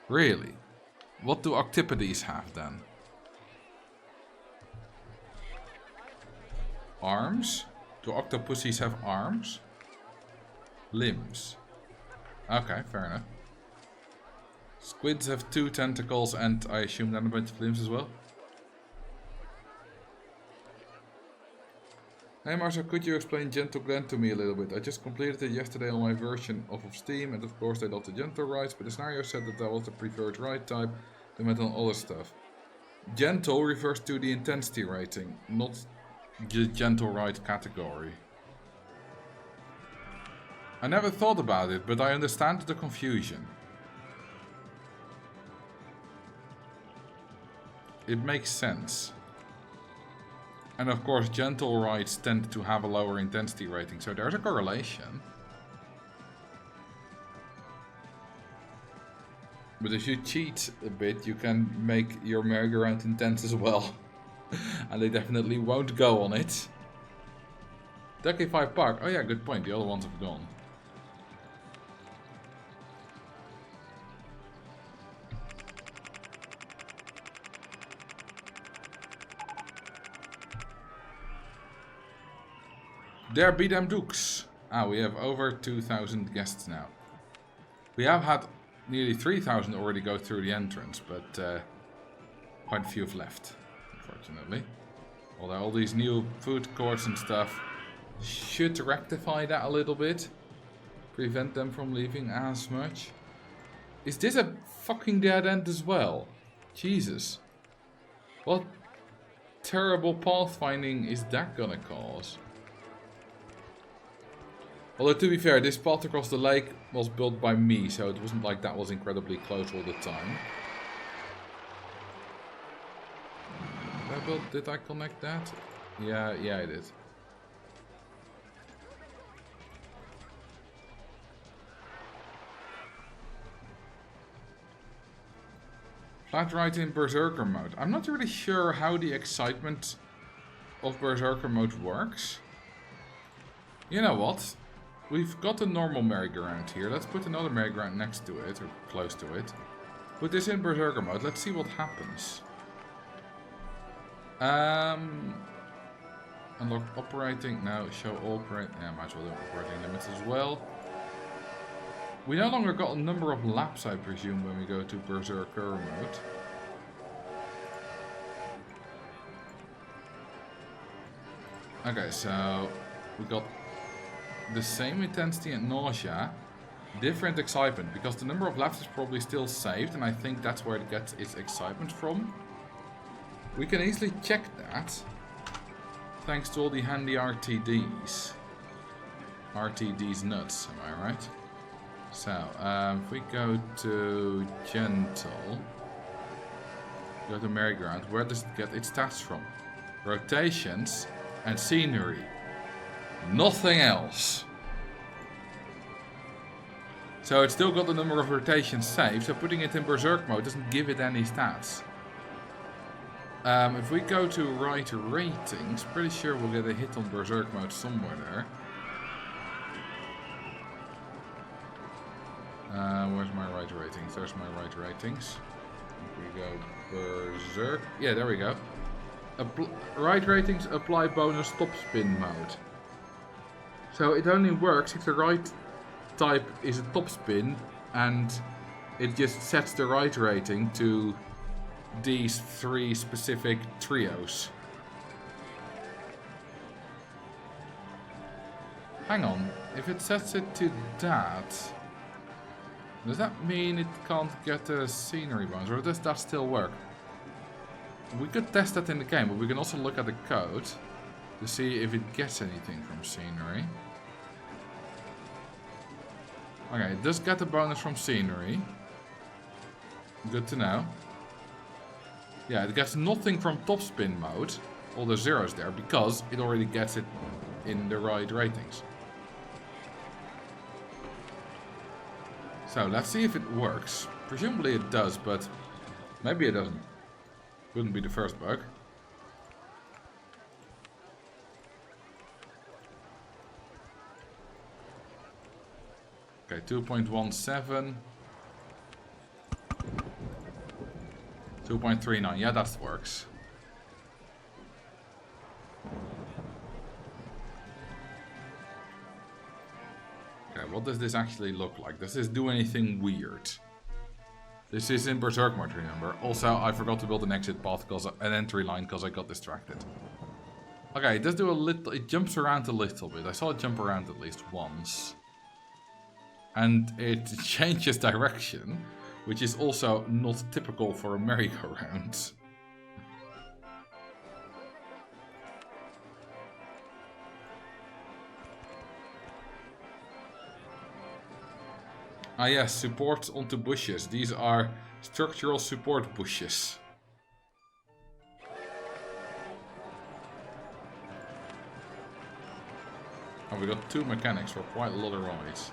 Really? What do octopodes have then? Arms? Do octopuses have arms? Limbs. Okay, fair enough. Squids have 2 tentacles and I assume then a bunch of limbs as well. Hey Marcel, could you explain Gentle Glen to me a little bit? I just completed it yesterday on my version of Steam, and of course they love the gentle rides, but the scenario said that was the preferred ride type. They meant on other stuff. Gentle refers to the intensity rating, not the gentle ride category. I never thought about it, but I understand the confusion. It makes sense. And of course, gentle rides tend to have a lower intensity rating, so there's a correlation. But if you cheat a bit, you can make your merry-go-round intense as well. And they definitely won't go on it. Decade 5 Park. Oh yeah, good point. The other ones have gone. There be them dukes. Ah, we have over 2,000 guests now. We have had nearly 3,000 already go through the entrance, but quite a few have left, unfortunately. Although all these new food courts and stuff should rectify that a little bit. Prevent them from leaving as much. Is this a fucking dead end as well? Jesus. What terrible pathfinding is that gonna cause? Although to be fair, this path across the lake was built by me, so it wasn't like that was incredibly close all the time. Did I connect that? Yeah, I did. Flat right in Berserker mode. I'm not really sure how the excitement of Berserker mode works. You know what? We've got a normal merry-go-round here. Let's put another merry-go-round next to it, or close to it. Put this in Berserker mode. Let's see what happens. Unlock operating. No, show operate. Yeah, might as well do operating limits as well. We no longer got a number of laps, I presume, when we go to Berserker mode. Okay, so we got the same intensity and nausea, different excitement, because the number of laps is probably still saved, and I think that's where it gets its excitement from. We can easily check that, thanks to all the handy RTDs. RTDs nuts, am I right? So, if we go to Gentle, go to Merry-Go-Round, where does it get its stats from? Rotations and scenery. Nothing else. So it's still got the number of rotations saved, so putting it in Berserk mode doesn't give it any stats. If we go to right ratings, pretty sure we'll get a hit on Berserk mode somewhere there. Where's my right ratings? There's my right ratings. If we go Berserk. Yeah, there we go. Right ratings apply bonus top spin mode. So it only works if the right type is a top spin and it just sets the right rating to these three specific trios. Hang on, if it sets it to that, does that mean it can't get a scenery bonus, or does that still work? We could test that in the game, but we can also look at the code to see if it gets anything from scenery. Okay, it does get a bonus from scenery. Good to know. Yeah, it gets nothing from top spin mode, all the zeros there, because it already gets it in the right ratings. So let's see if it works. Presumably it does, but maybe it doesn't. Wouldn't be the first bug. Okay, 2.17. 2.39, yeah, that works. Okay, what does this actually look like? Does this do anything weird? This is in Berserk mode, remember. Also, I forgot to build an exit path, an entry line, because I got distracted. Okay, it does do a little, it jumps around a little bit. I saw it jump around at least once. And it changes direction, which is also not typical for a merry-go-round. Ah yes, support onto bushes. These are structural support bushes. Oh, we got 2 mechanics for quite a lot of rides.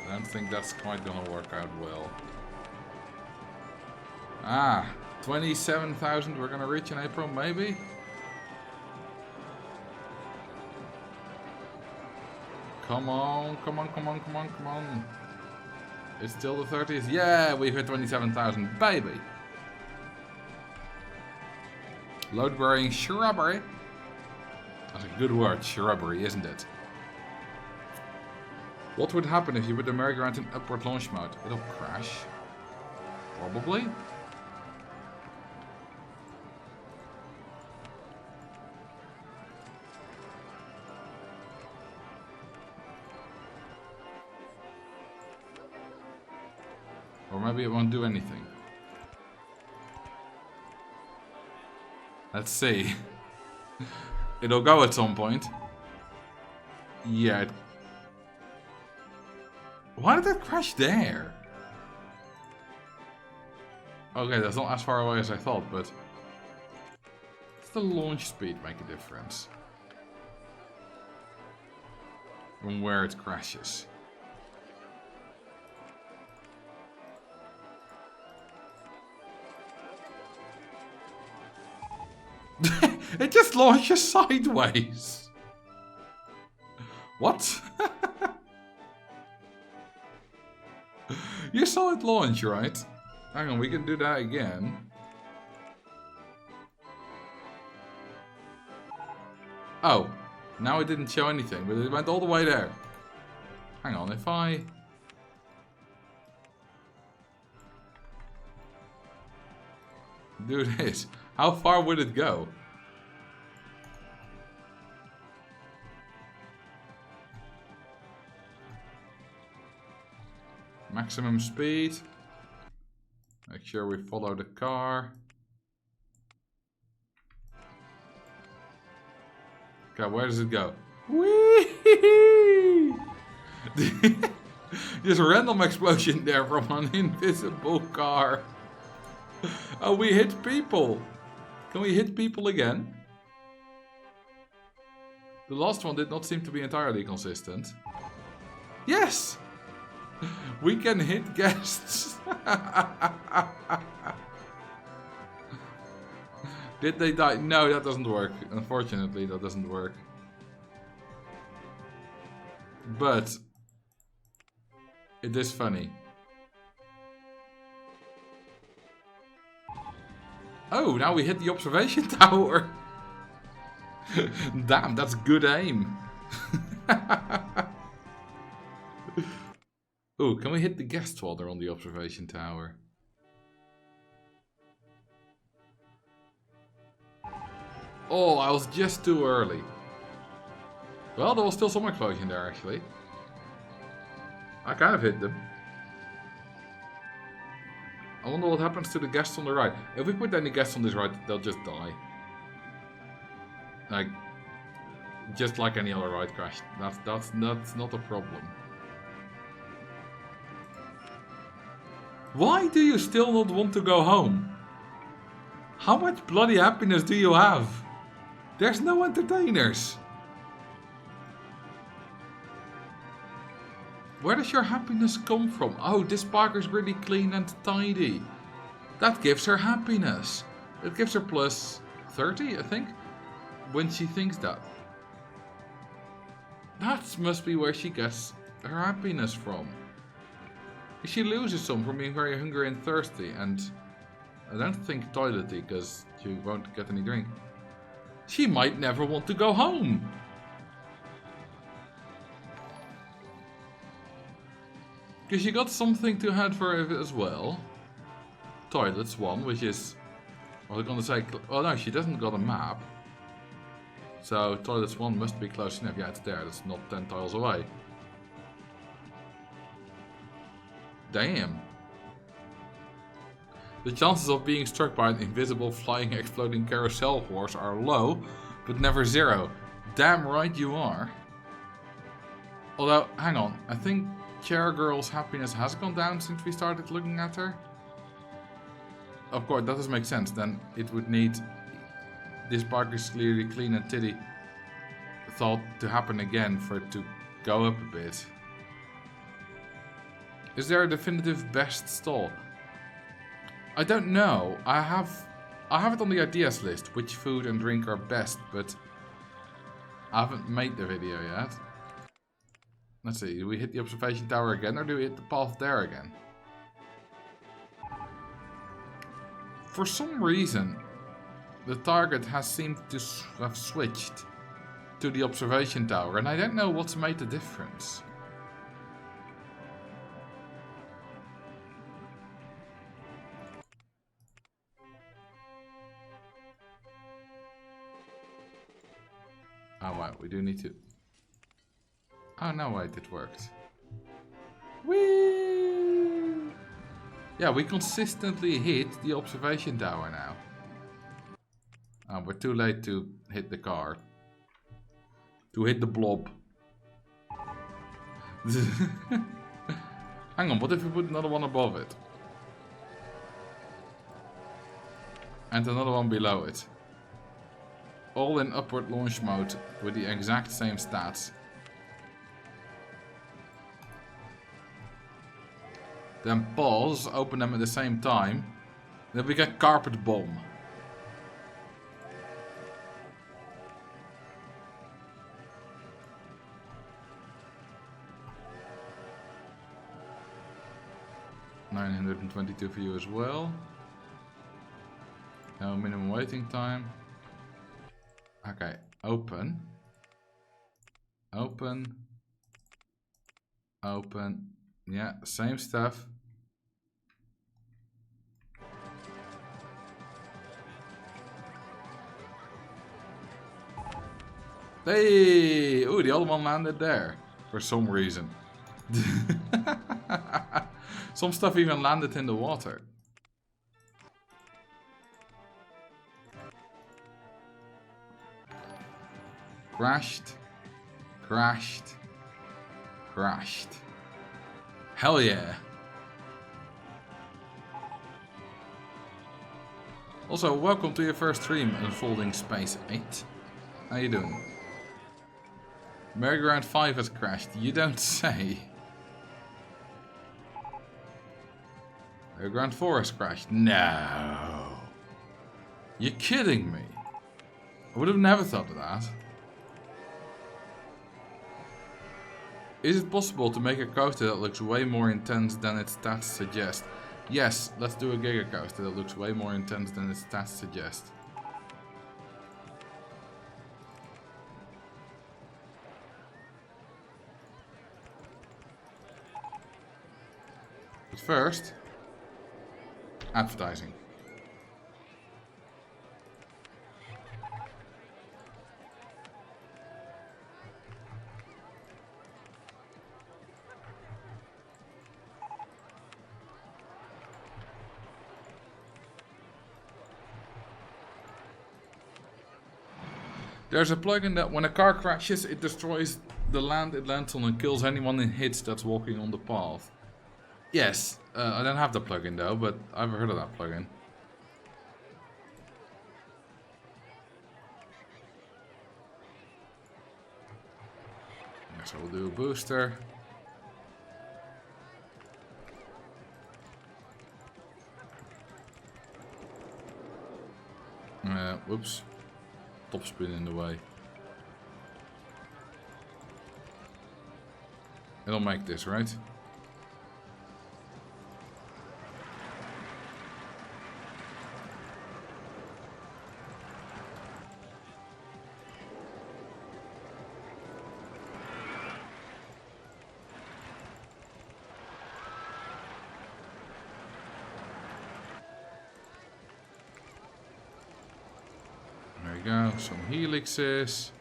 I don't think that's quite gonna work out well. Ah, 27,000 we're gonna reach in April, maybe? Come on, come on, come on, come on, come on. It's still the 30th. Yeah, we've hit 27,000, baby. Load-bearing shrubbery. That's a good word, shrubbery, isn't it? What would happen if you put the merry-go-round in upward launch mode? It'll crash. Probably. Or maybe it won't do anything. Let's see. It'll go at some point. Yeah. Why did that crash there? Okay, that's not as far away as I thought, but does the launch speed make a difference from where it crashes? It just launches sideways. What? You saw it launch, right? Hang on, we can do that again. Oh, now it didn't show anything, but it went all the way there. Hang on, if I... do this, how far would it go? Maximum speed. Make sure we follow the car. Okay, where does it go? Whee! Just a random explosion there from an invisible car. Oh, we hit people. Can we hit people again? The last one did not seem to be entirely consistent. Yes! We can hit guests. Did they die? No, that doesn't work. Unfortunately, that doesn't work. But it is funny. Oh, now we hit the observation tower. Damn, that's good aim. Oh, can we hit the guests while they're on the observation tower? Oh, I was just too early. Well, there was still some explosion there, actually. I kind of hit them. I wonder what happens to the guests on the right. If we put any guests on this right, they'll just die. Like, just like any other ride crash. That's not a problem. Why do you still not want to go home? How much bloody happiness do you have? There's no entertainers. Where does your happiness come from? Oh, this park is really clean and tidy. That gives her happiness. It gives her plus 30, I think, when she thinks that. That must be where she gets her happiness from. She loses some from being very hungry and thirsty, and I don't think toilety, because she won't get any drink. She might never want to go home. Because she got something to head for as well. Toilets 1, which is... I was going to say... Oh no, she doesn't got a map. So toilets 1 must be close enough. Yeah, it's there. That's not 10 tiles away. Damn. The chances of being struck by an invisible flying exploding carousel horse are low, but never zero. Damn right you are. Although, hang on. I think Chair Girl's happiness has gone down since we started looking at her. Of course, that does make sense. Then it would need... This park is clearly clean and titty. Thought to happen again for it to go up a bit. Is there a definitive best stall? I don't know. I have it on the ideas list, which food and drink are best, but I haven't made the video yet. Let's see, do we hit the observation tower again, or do we hit the path there again? For some reason, the target has seemed to have switched to the observation tower, and I don't know what's made the difference. Oh wait, we do need to... Oh no, wait, it worked. Whee! Yeah, we consistently hit the observation tower now. Oh, we're too late to hit the car. To hit the blob. Hang on, what if we put another one above it? And another one below it. All in upward launch mode with the exact same stats. Then pause, open them at the same time. Then we get carpet bomb. 922 for you as well. No minimum waiting time. Okay, open. Open. Open. Yeah, same stuff. Hey! Ooh, the other one landed there. For some reason. Some stuff even landed in the water. Crashed. Crashed. Crashed. Hell yeah. Also, welcome to your first stream, Unfolding Space 8. How you doing? Merry-go-round 5 has crashed. You don't say. Merry-go-round 4 has crashed. No. You're kidding me. I would have never thought of that. Is it possible to make a coaster that looks way more intense than its stats suggest? Yes, let's do a Giga coaster that looks way more intense than its stats suggest. But first, advertising. There's a plugin that when a car crashes, it destroys the land it lands on and kills anyone it hits that's walking on the path. Yes, I don't have the plugin though, but I've heard of that plugin. So we'll do a booster. Whoops. Top spin in the way. It'll make this, right? There we go, some helixes.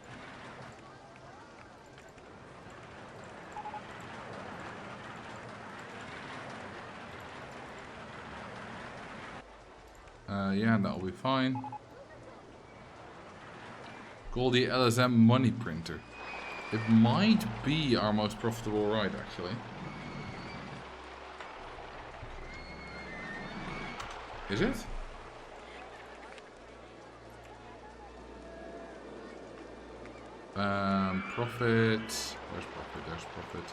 Yeah, that'll be fine. Call the LSM money printer. It might be our most profitable ride, actually. Is it? Profit. There's profit, there's profit.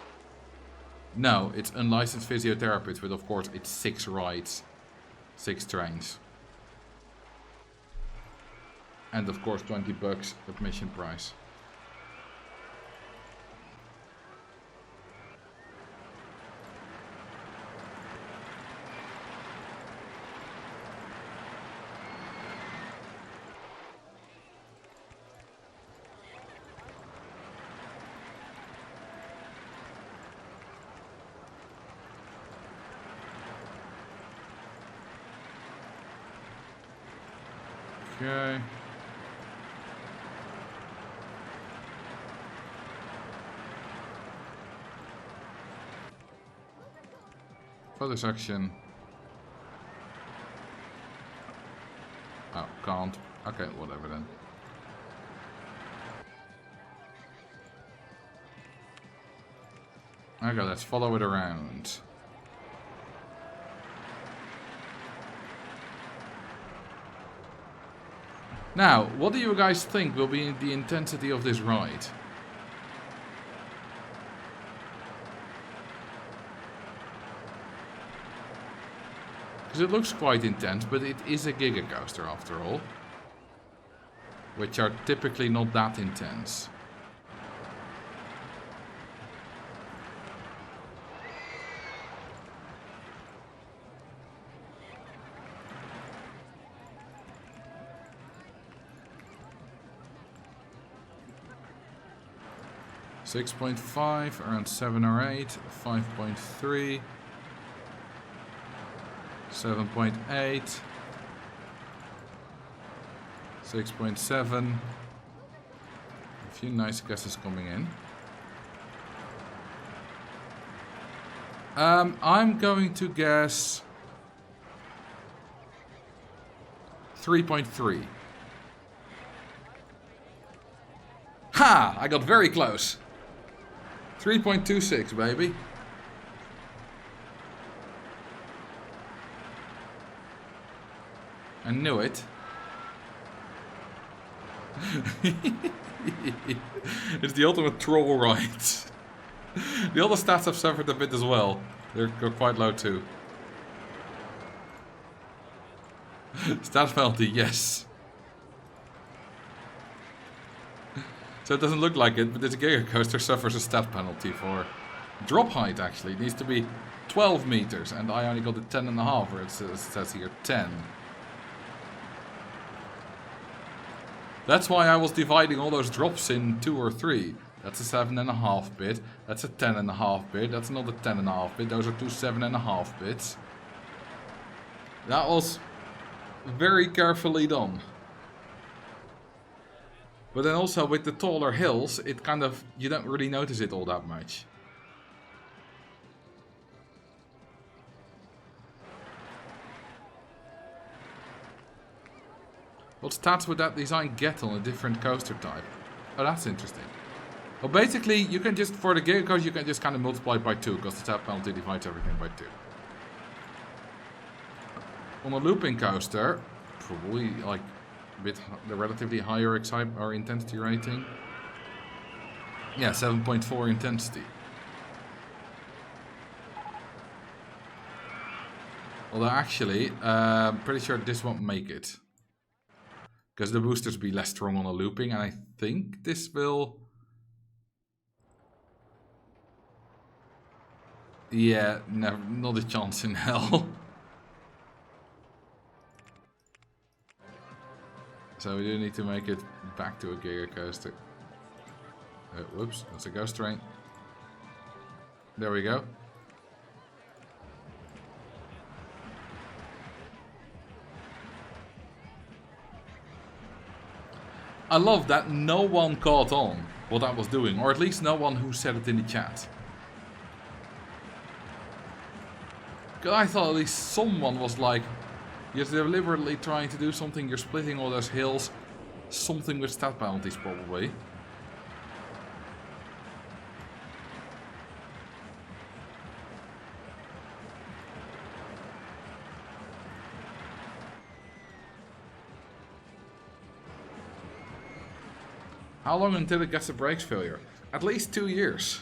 No, it's unlicensed physiotherapist, but of course it's 6 rides, 6 trains. And of course $20 admission price. Okay. Photo section. Oh, can't. Okay, whatever then. Okay, let's follow it around. Now, what do you guys think will be the intensity of this ride? Because it looks quite intense, but it is a Giga coaster after all. Which are typically not that intense. 6.5, around 7 or 8, 5.3, 7.8, 6.7. A few nice guesses coming in. I'm going to guess 3.3. Ha! I got very close. 3.26, baby. I knew it. It's the ultimate troll right. The other stats have suffered a bit as well. They're quite low too. Stat penalty, yes. So it doesn't look like it, but this Giga Coaster suffers a stat penalty for drop height actually. It needs to be 12 meters and I only got it 10.5, where it says here 10. That's why I was dividing all those drops in 2 or 3. That's a 7.5 bit, that's a 10.5 bit, that's another 10.5 bit, those are two 7.5 bits. That was very carefully done. But then also with the taller hills, it kind of, you don't really notice it all that much. What stats would that design get on a different coaster type? Oh, that's interesting. Well, basically, you can just, for the Giga Coaster, you can just kind of multiply it by 2, because the stat penalty divides everything by 2. On a looping coaster, probably like bit the relatively higher or intensity rating. Yeah, 7.4 intensity. Although actually, pretty sure this won't make it. Because the boosters be less strong on a looping, and I think this will... Yeah, never, not a chance in hell. So we do need to make it back to a Giga Coaster. Whoops, that's a ghost train. There we go. I love that no one caught on what I was doing, or at least no one who said it in the chat. Because I thought at least someone was like, you're deliberately trying to do something, you're splitting all those hills, something with stat penalties probably. How long until it gets a brakes failure? At least 2 years.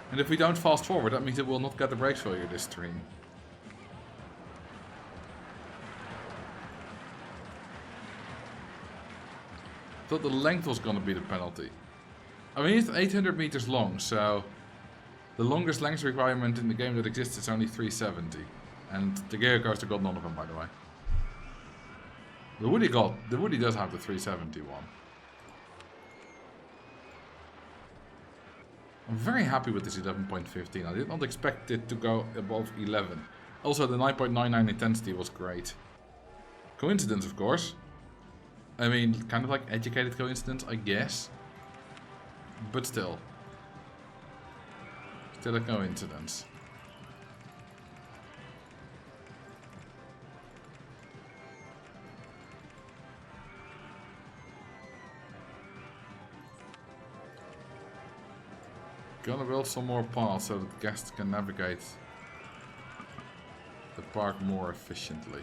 And if we don't fast forward, that means it will not get a brakes failure this stream. I thought the length was going to be the penalty. I mean, it's 800 meters long, so the longest length requirement in the game that exists is only 370. And the Giga Coaster got none of them, by the way. The Woody does have the 370 one. I'm very happy with this 11.15. I did not expect it to go above 11. Also, the 9.99 intensity was great. Coincidence, of course. I mean, kind of like educated coincidence, I guess. But still. Still a coincidence. Gonna build some more paths so that guests can navigate the park more efficiently.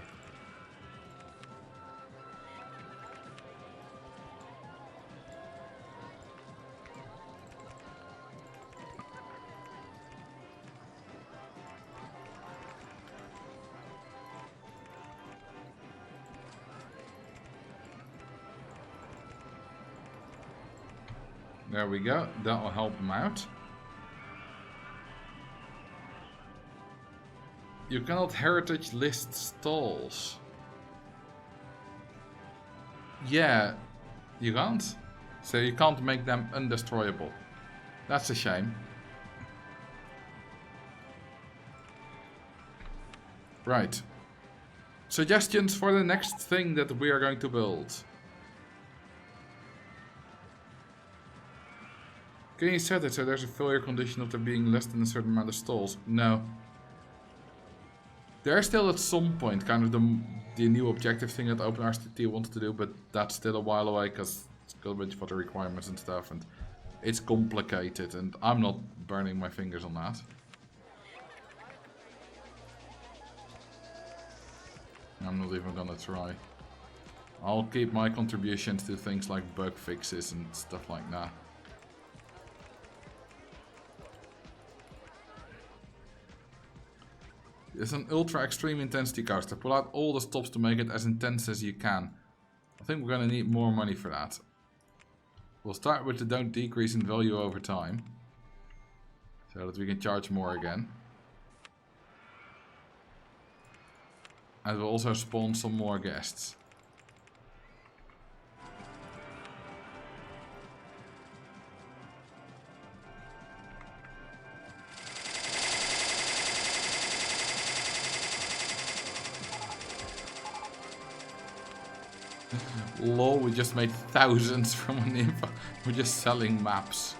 There we go, that will help them out. You cannot heritage list stalls. Yeah, you can't. So you can't make them undestroyable. That's a shame. Right. Suggestions for the next thing that we are going to build. Can you set it so there's a failure condition of there being less than a certain amount of stalls? No. There's still at some point kind of the new objective thing that OpenRCT wanted to do, but that's still a while away because it's got a bunch of other requirements and stuff, and it's complicated, and I'm not burning my fingers on that. I'm not even gonna try. I'll keep my contributions to things like bug fixes and stuff like that. It's an ultra extreme intensity coaster. Pull out all the stops to make it as intense as you can. I think we're gonna need more money for that. We'll start with the don't decrease in value over time, so that we can charge more again. And we'll also spawn some more guests. Lol, we just made thousands from an info. We're just selling maps.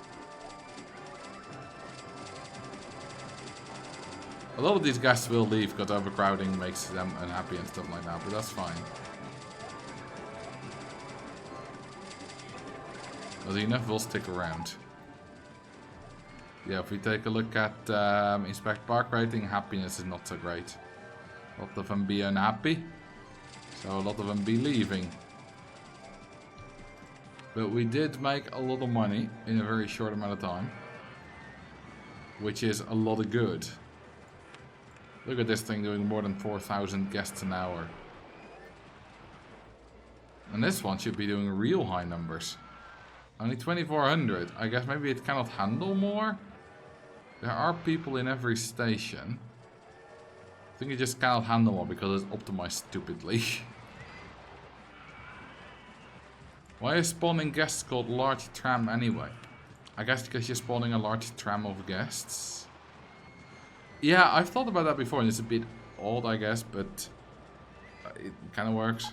A lot of these guests will leave because overcrowding makes them unhappy and stuff like that, but that's fine. But enough will stick around. Yeah, if we take a look at Inspect Park rating, happiness is not so great. A lot of them be unhappy, so a lot of them be leaving. But we did make a lot of money in a very short amount of time, which is a lot of good. Look at this thing doing more than 4,000 guests an hour. And this one should be doing real high numbers. Only 2,400. I guess maybe it cannot handle more? There are people in every station. I think it just cannot handle more because it's optimized stupidly. Why is spawning guests called large tram anyway? I guess because you're spawning a large tram of guests. Yeah, I've thought about that before and it's a bit odd, I guess, but it kind of works.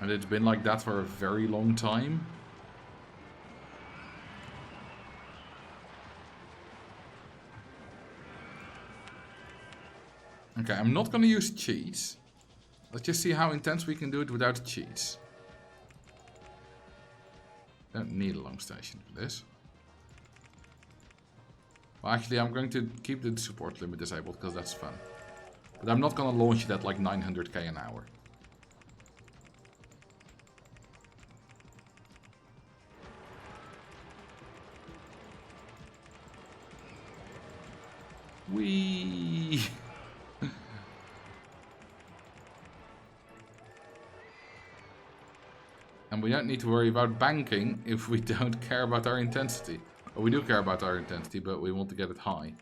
And it's been like that for a very long time. Okay, I'm not going to use cheats. Let's just see how intense we can do it without cheats. Don't need a long station for this. Well, actually, I'm going to keep the support limit disabled because that's fun. But I'm not going to launch it at like 900k an hour. Whee! And we don't need to worry about banking if we don't care about our intensity. Well, we do care about our intensity, but we want to get it high.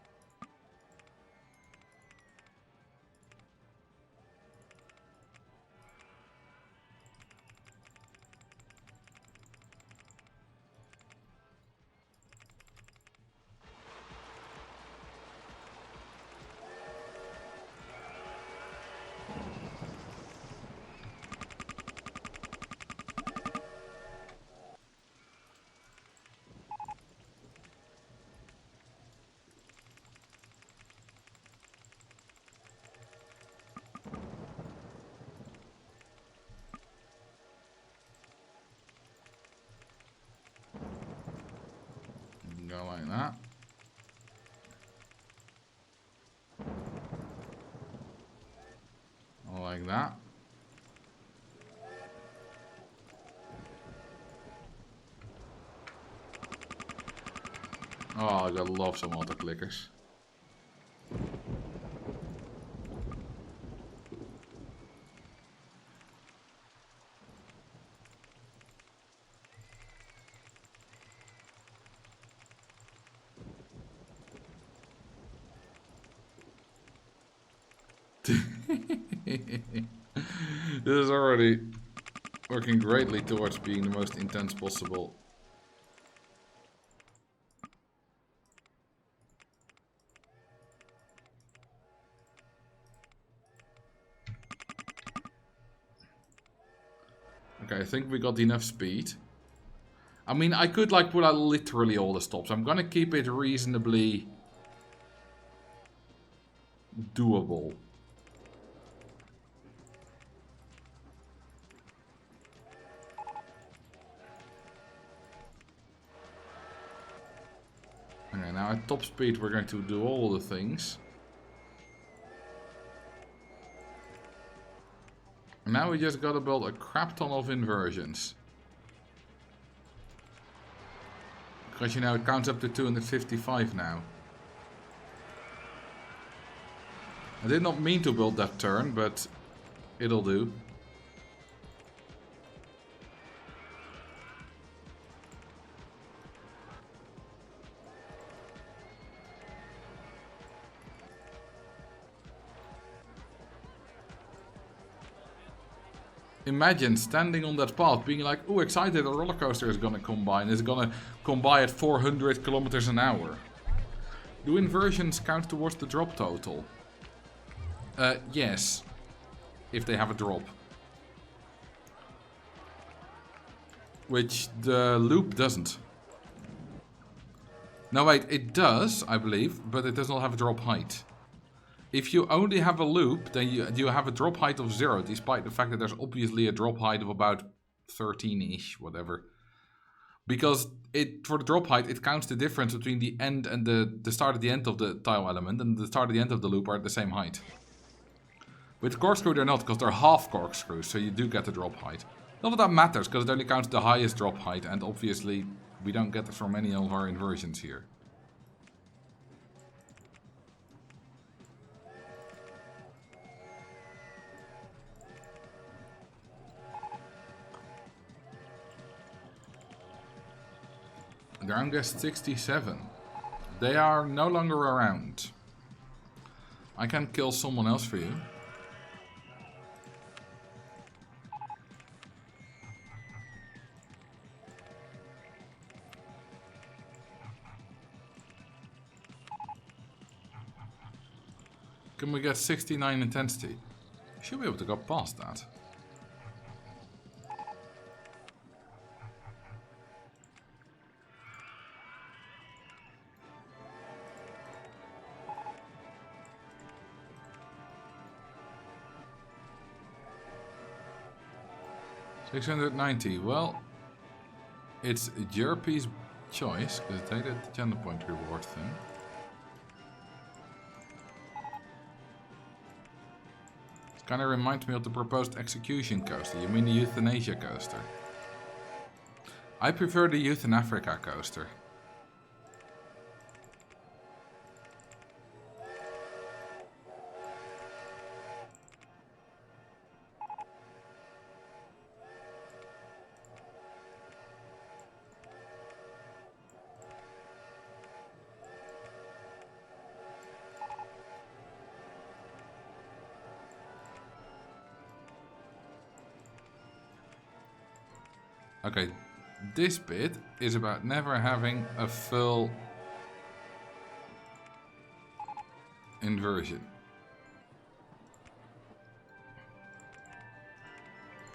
Go like that. Like that. Oh, I gotta love some auto clickers. This is already Working greatly towards being the most intense possible. Okay, I think we got enough speed. I mean, I could like put out literally all the stops. I'm gonna keep it reasonably doable. Okay, now at top speed we're going to do all the things. And now we just gotta build a crap ton of inversions. Because you know, it counts up to 255 now. I did not mean to build that turn, but it'll do. Imagine standing on that path, being like, "Oh, excited! A roller coaster is gonna come by, and it's gonna come by at 400 kilometers an hour." Do inversions count towards the drop total? Yes, if they have a drop, which the loop doesn't. No, wait, it does, I believe, but it does not have a drop height. If you only have a loop, then you have a drop height of 0, despite the fact that there's obviously a drop height of about 13-ish, whatever. Because for the drop height, it counts the difference between the end and the start and the end of the tile element, and the start and the end of the loop are at the same height. With corkscrew they're not, because they're half corkscrews, so you do get the drop height. Not that that matters, because it only counts the highest drop height, and obviously we don't get it from any of our inversions here. Ground guest 67. They are no longer around. I can kill someone else for you. Can we get 69 intensity? Should be able to go past that. $690. Well, it's Jerpy's choice because they did the gender point reward thing. Kind of reminds me of the proposed execution coaster. You mean the euthanasia coaster? I prefer the Youth in Africa coaster. Okay, this bit is about never having a full inversion.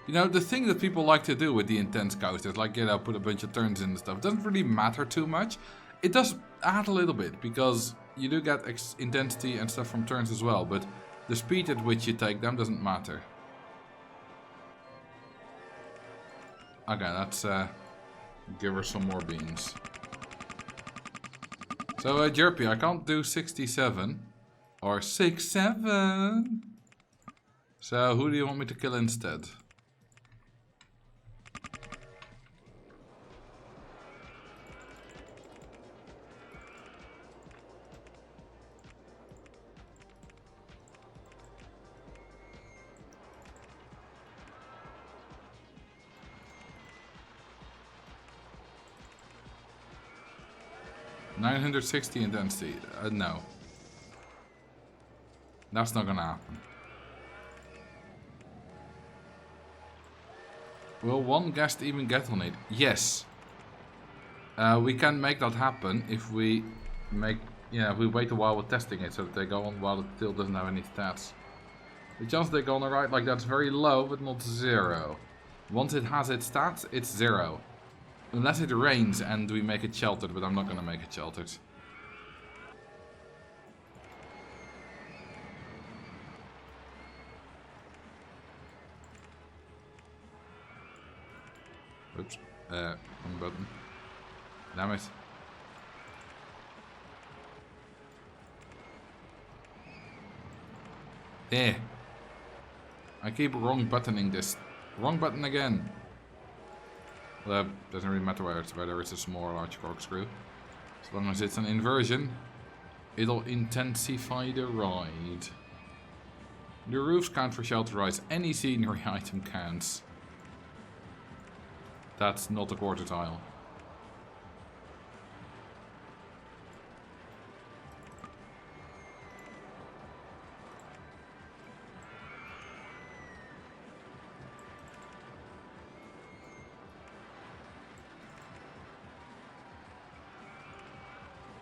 You know, the thing that people like to do with the intense coasters, like, you know, put a bunch of turns in and stuff, doesn't really matter too much. It does add a little bit, because you do get intensity and stuff from turns as well, but the speed at which you take them doesn't matter. Okay, let's give her some more beans. So, Jerpy, I can't do 67. Or 67. So, who do you want me to kill instead? $960 intensity. No. That's not gonna happen. Will one guest even get on it? Yes. We can make that happen if we make... Yeah, if we wait a while with testing it so that they go on while it still doesn't have any stats. The chance they go on the right like that's very low, but not 0. Once it has its stats, it's 0. Unless it rains and we make it sheltered, but I'm not gonna make it sheltered. Oops. Wrong button. Damn it. There. I keep wrong buttoning this. Wrong button again. Well, doesn't really matter whether it's a small or large corkscrew. As long as it's an inversion, it'll intensify the ride. The roofs count for shelter rides. Any scenery item counts. That's not a quarter tile.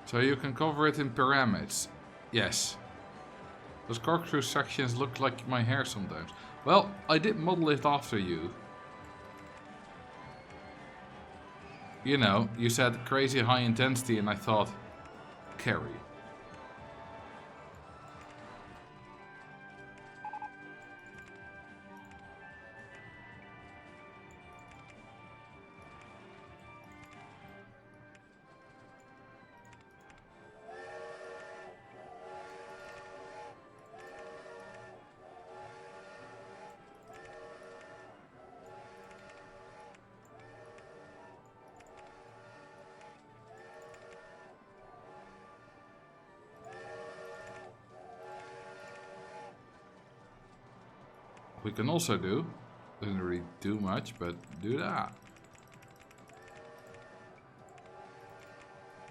So you can cover it in pyramids. Yes. Those corkscrew sections look like my hair sometimes. Well, I did model it after you. You know, you said crazy high intensity and I thought, Carrie. We can also do, doesn't really do much, but do that.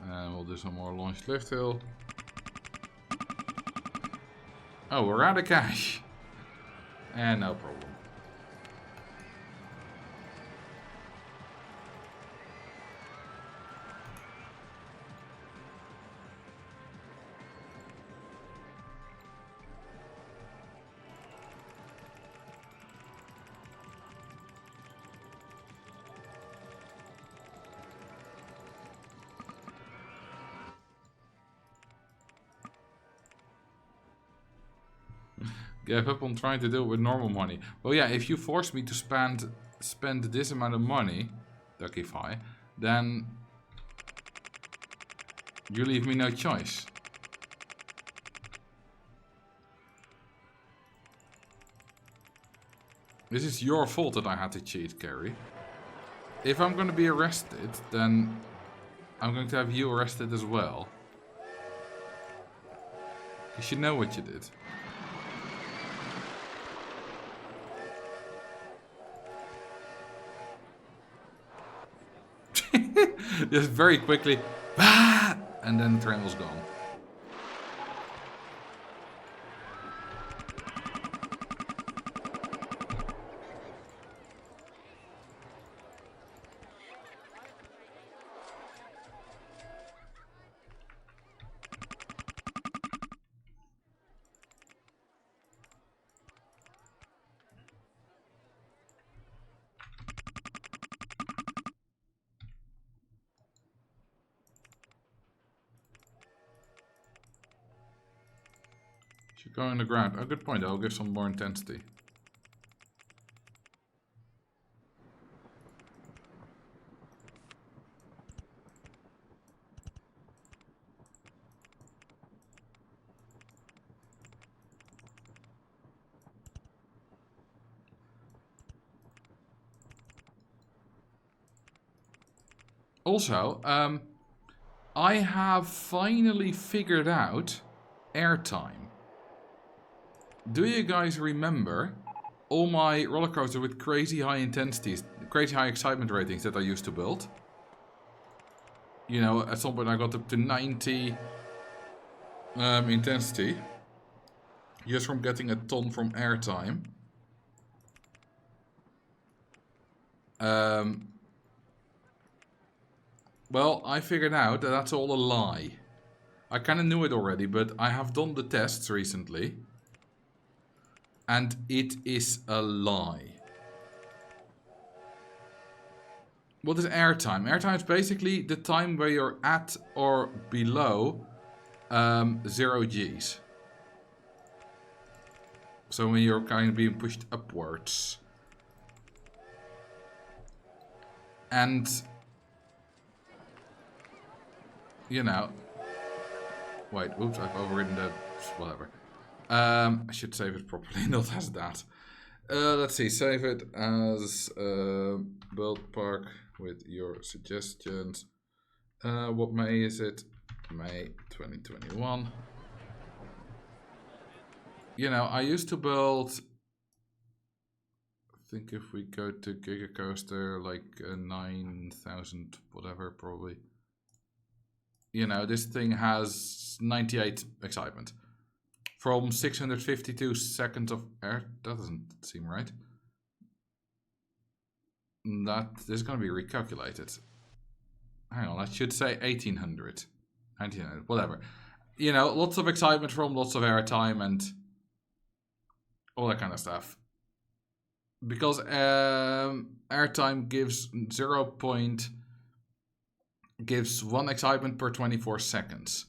And we'll do some more launched lift hill. Oh, we're out of cash. And no problem. Gave up on trying to do it with normal money. Well, yeah, if you force me to spend this amount of money, Duckify, then you leave me no choice. This is your fault that I had to cheat, Carrie. If I'm going to be arrested, then I'm going to have you arrested as well. You should know what you did. Just very quickly, and then the train was gone. Should go in the ground. Oh, good point. I'll give some more intensity. Also, I have finally figured out airtime. Do you guys remember all my roller coaster with crazy high intensities, crazy high excitement ratings that I used to build? You know, at some point I got up to 90 intensity just from getting a ton from airtime. Well, I figured out that that's all a lie. I kind of knew it already, but I have done the tests recently. And it is a lie. What is airtime? Airtime is basically the time where you're at or below 0 Gs. So when you're kind of being pushed upwards. And, you know, wait, oops, I've overridden the, whatever. I should save it properly, not as that. Let's see, save it as build park with your suggestions. What May is it? May 2021. You know, I used to build, I think if we go to Giga Coaster, like 9,000, whatever, probably. You know, this thing has 98 excitement. From 652 seconds of air, that doesn't seem right. That is going to be recalculated. Hang on, I should say 1800. 1900, whatever. You know, lots of excitement from lots of airtime and all that kind of stuff. Because airtime gives gives 1 excitement per 24 seconds.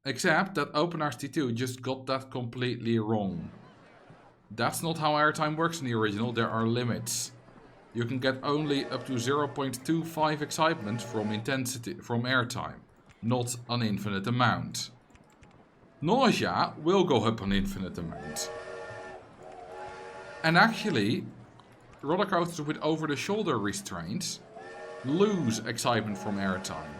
Except that OpenRT2 just got that completely wrong. That's not how airtime works in the original, there are limits. You can get only up to 0.25 excitement from airtime, not an infinite amount. Nausea will go up an infinite amount. And actually, roller coasters with over-the-shoulder restraints lose excitement from airtime.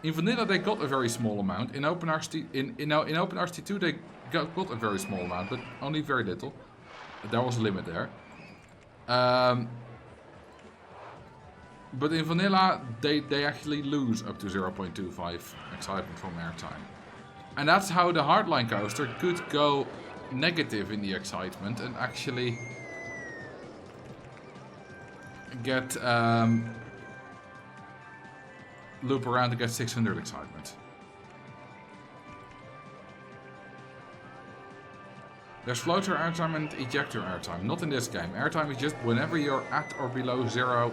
In Vanilla they got a very small amount. In OpenRT2 they got a very small amount, but only very little. There was a limit there. But in Vanilla they actually lose up to 0.25 excitement from airtime. And that's how the Hardline coaster could go negative in the excitement and actually get loop around to get 600 excitement. There's floater airtime and ejector airtime. Not in this game. Airtime is just whenever you're at or below 0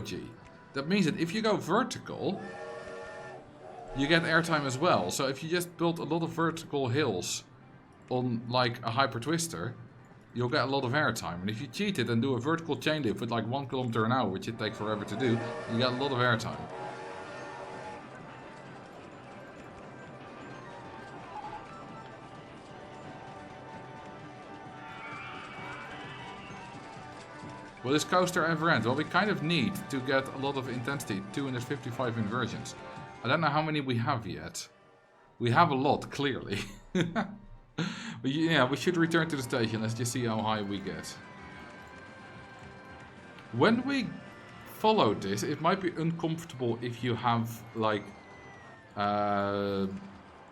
G. That means that if you go vertical, you get airtime as well. So if you just build a lot of vertical hills on like a hyper twister, you'll get a lot of airtime. And if you cheat it and do a vertical chain lift with like 1 km an hour, which it takes forever to do, you get a lot of airtime. Will this coaster ever end? Well, we kind of need to get a lot of intensity, 255 inversions. I don't know how many we have yet. We have a lot, clearly. But yeah, we should return to the station. Let's just see how high we get. When we follow this, it might be uncomfortable if you have, like,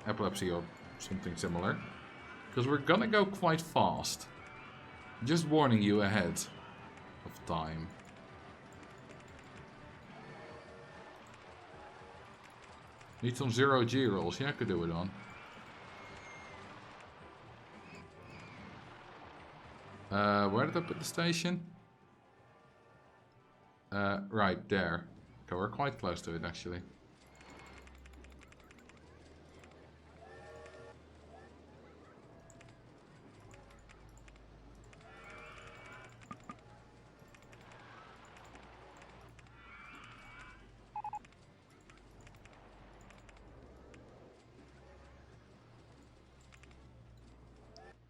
epilepsy or something similar. Because we're gonna go quite fast. Just warning you ahead of time. Need some 0 G rolls. Yeah, I could do it on. Where did I put the station? Right there. Okay, we're quite close to it actually.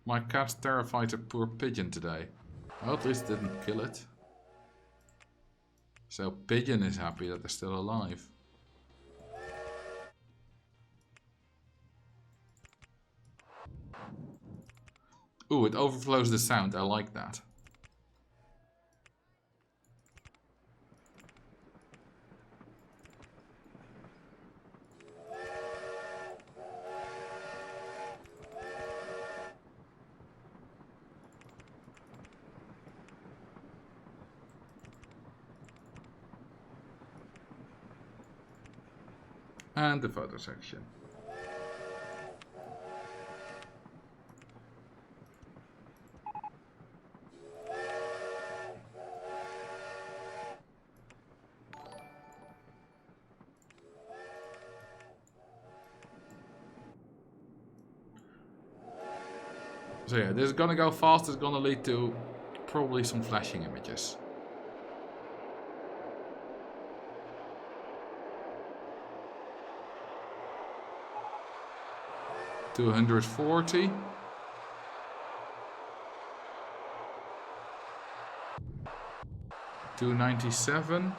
My cat's terrified a poor pigeon today. Well, at least it didn't kill it. So pigeon is happy that they're still alive. Ooh, it overflows the sound. I like that. And the photo section. So yeah, this is gonna go fast. It's gonna lead to probably some flashing images. $240. $297.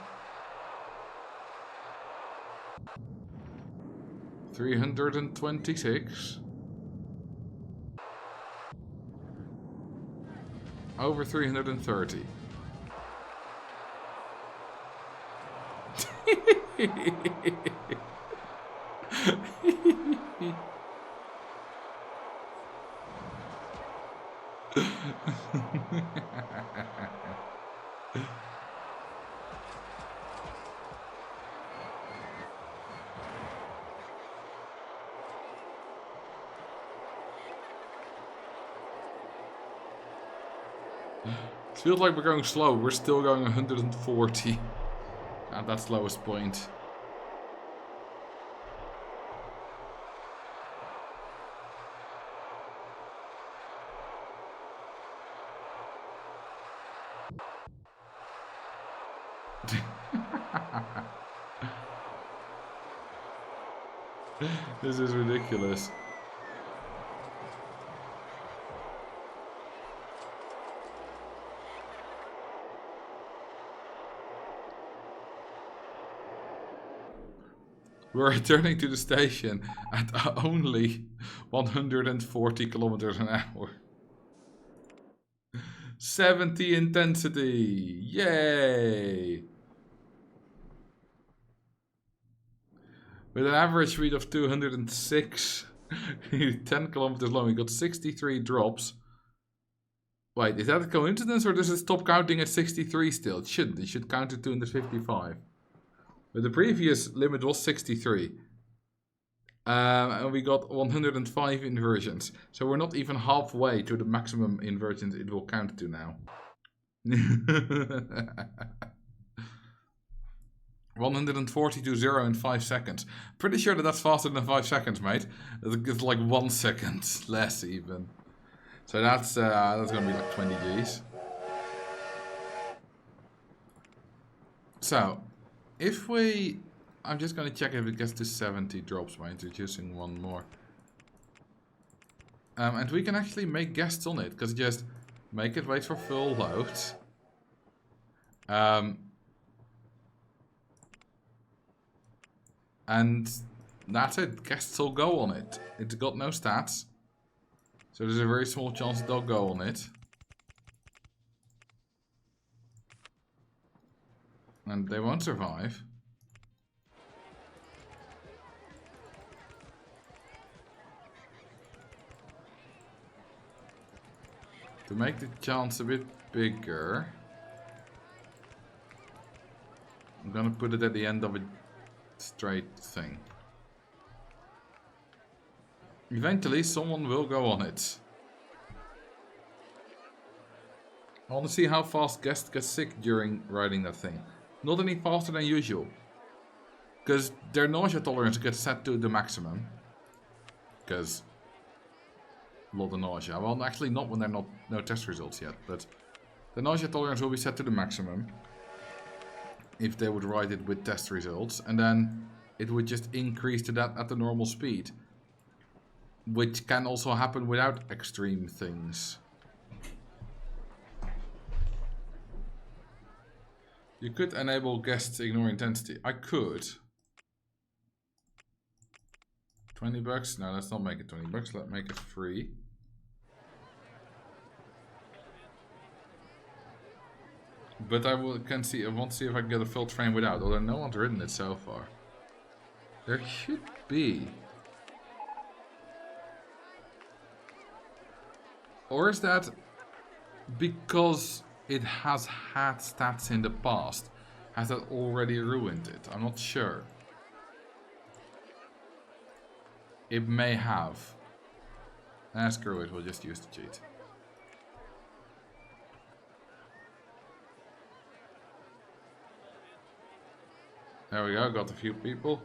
326. Over 330. It feels like we're going slow. We're still going 140 at that slowest point. This is ridiculous. We're returning to the station at only 140 kilometers an hour. 70 intensity! Yay! With an average speed of 206, 10 kilometers long, we got 63 drops. Wait, is that a coincidence or does it stop counting at 63 still? It shouldn't. It should count at 255. But the previous limit was 63. And we got 105 inversions. So we're not even halfway to the maximum inversions it will count to now. 140 to 0 in 5 seconds. Pretty sure that that's faster than 5 seconds, mate. It's like 1 second less even. So that's gonna be like 20 Gs. So, if we... I'm just gonna check if it gets to 70 drops by introducing one more. And we can actually make guests on it, because just make it wait for full load. And that's it. Guests will go on it. It's got no stats. So there's a very small chance they'll go on it. And they won't survive. To make the chance a bit bigger, I'm gonna put it at the end of a straight thing. Eventually someone will go on it. I want to see how fast guests get sick during riding that thing. Not any faster than usual. Because their nausea tolerance gets set to the maximum. Because a lot of nausea. Well, actually not when there are no test results yet. But the nausea tolerance will be set to the maximum. If they would ride it with test results. And then it would just increase to that at the normal speed. Which can also happen without extreme things. You could enable guests to ignore intensity. I could. 20 bucks? No, let's not make it 20 bucks. Let's make it free. But I want to see if I can get a full train without. Although no one's ridden it so far. There should be. Or is that because it has had stats in the past? Has that already ruined it? I'm not sure. It may have. Ah, screw it, we'll just use the cheat. There we go, got a few people.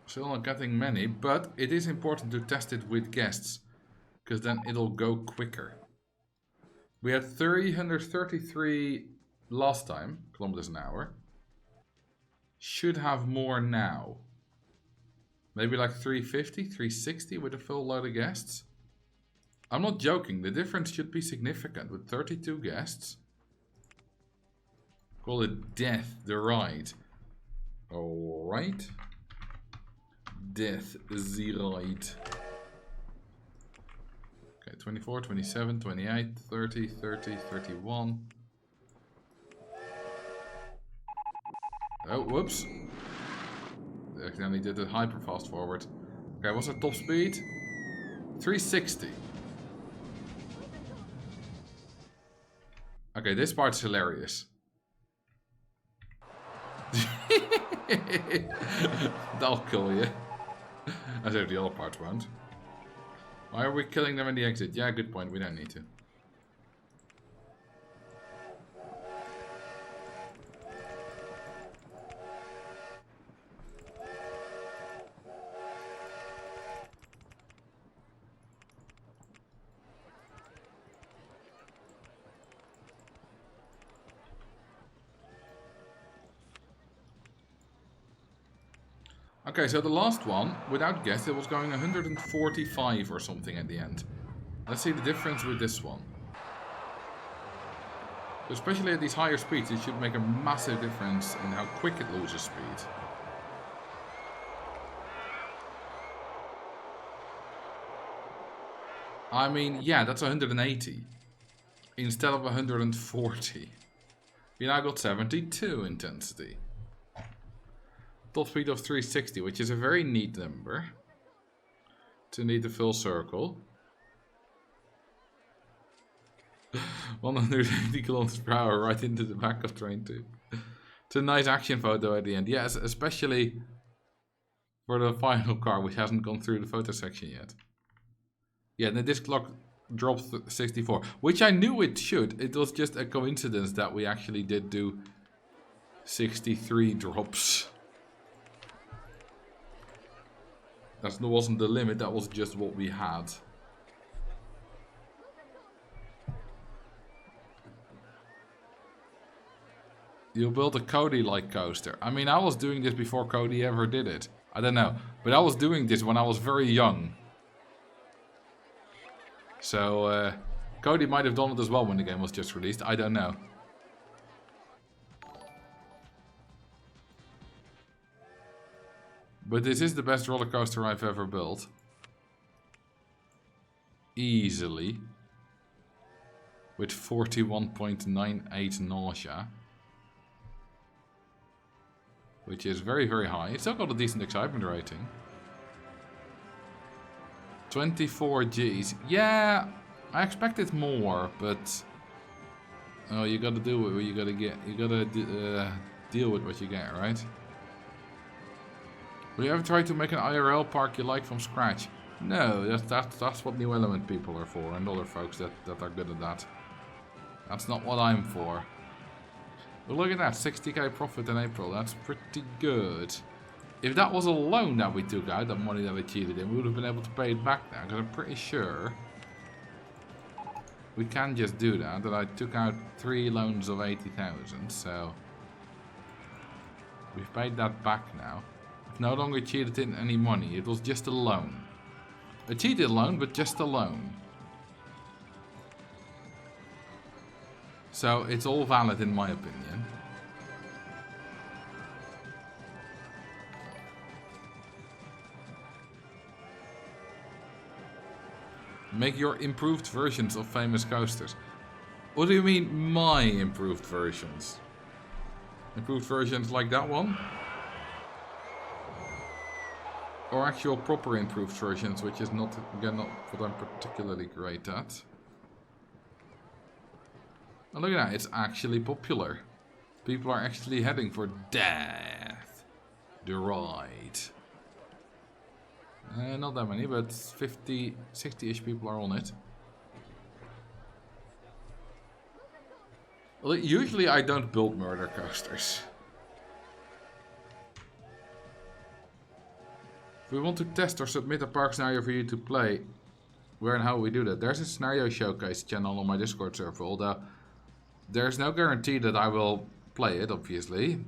Still not getting many, but it is important to test it with guests, because then it'll go quicker. We had 333 last time, kilometers an hour. Should have more now. Maybe like 350, 360 with a full load of guests. I'm not joking, the difference should be significant with 32 guests. Call it Death the Ride. Alright. Death the Ride. Okay, 24, 27, 28, 30, 30, 31. Oh, whoops. I accidentally did a hyper fast forward. Okay, what's our top speed? 360. Okay, this part's hilarious. That'll kill you. As if the other parts won't. Why are we killing them in the exit? Yeah, good point. We don't need to. Okay, so the last one, without guests, it was going 145 or something at the end. Let's see the difference with this one. Especially at these higher speeds, it should make a massive difference in how quick it loses speed. I mean, yeah, that's 180 instead of 140. We now got 72 intensity. Top speed of 360, which is a very neat number to need the full circle. 180 kilometers per hour right into the back of train 2. It's a nice action photo at the end. Yes, especially for the final car, which hasn't gone through the photo section yet. Yeah, the disc clock dropped 64, which I knew it should. It was just a coincidence that we actually did do 63 drops. That wasn't the limit, that was just what we had. You built a Cody-like coaster. I mean, I was doing this before Cody ever did it. I don't know. But I was doing this when I was very young. So, Cody might have done it as well when the game was just released. I don't know. But this is the best roller coaster I've ever built. Easily. With 41.98 nausea. Which is very, very high. It's still got a decent excitement rating. 24 Gs. Yeah, I expected more, but... Oh, you gotta do what you gotta get. You gotta deal with what you get, right? Will you ever try to make an IRL park you like from scratch? No, that's what New Element people are for, and other folks that are good at that. That's not what I'm for. But look at that, 60k profit in April, that's pretty good. If that was a loan that we took out, that money that we cheated in, we would have been able to pay it back now, because I'm pretty sure we can just do that I took out 3 loans of 80,000, so we've paid that back now. No longer cheated in any money. It was just a loan. A cheated loan, but just a loan. So it's all valid in my opinion. Make your improved versions of famous coasters. What do you mean, my improved versions? Improved versions like that one? Or actual proper improved versions, which is not, again, not what I'm particularly great at. Oh, look at that, it's actually popular. People are actually heading for death. The ride. Not that many, but 50, 60-ish people are on it. Well, usually I don't build murder coasters. If we want to test or submit a park scenario for you to play, where and how we do that? There's a scenario showcase channel on my Discord server, although there's no guarantee that I will play it, obviously.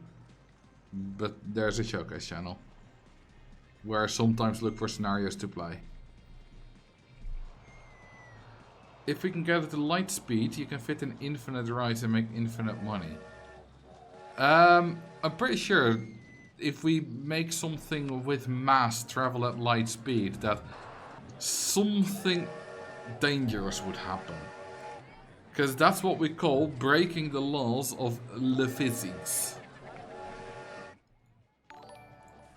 But there's a showcase channel where I sometimes look for scenarios to play. If we can get it to light speed, you can fit in infinite rides and make infinite money. I'm pretty sure if we make something with mass travel at light speed, that something dangerous would happen. Because that's what we call breaking the laws of le physics.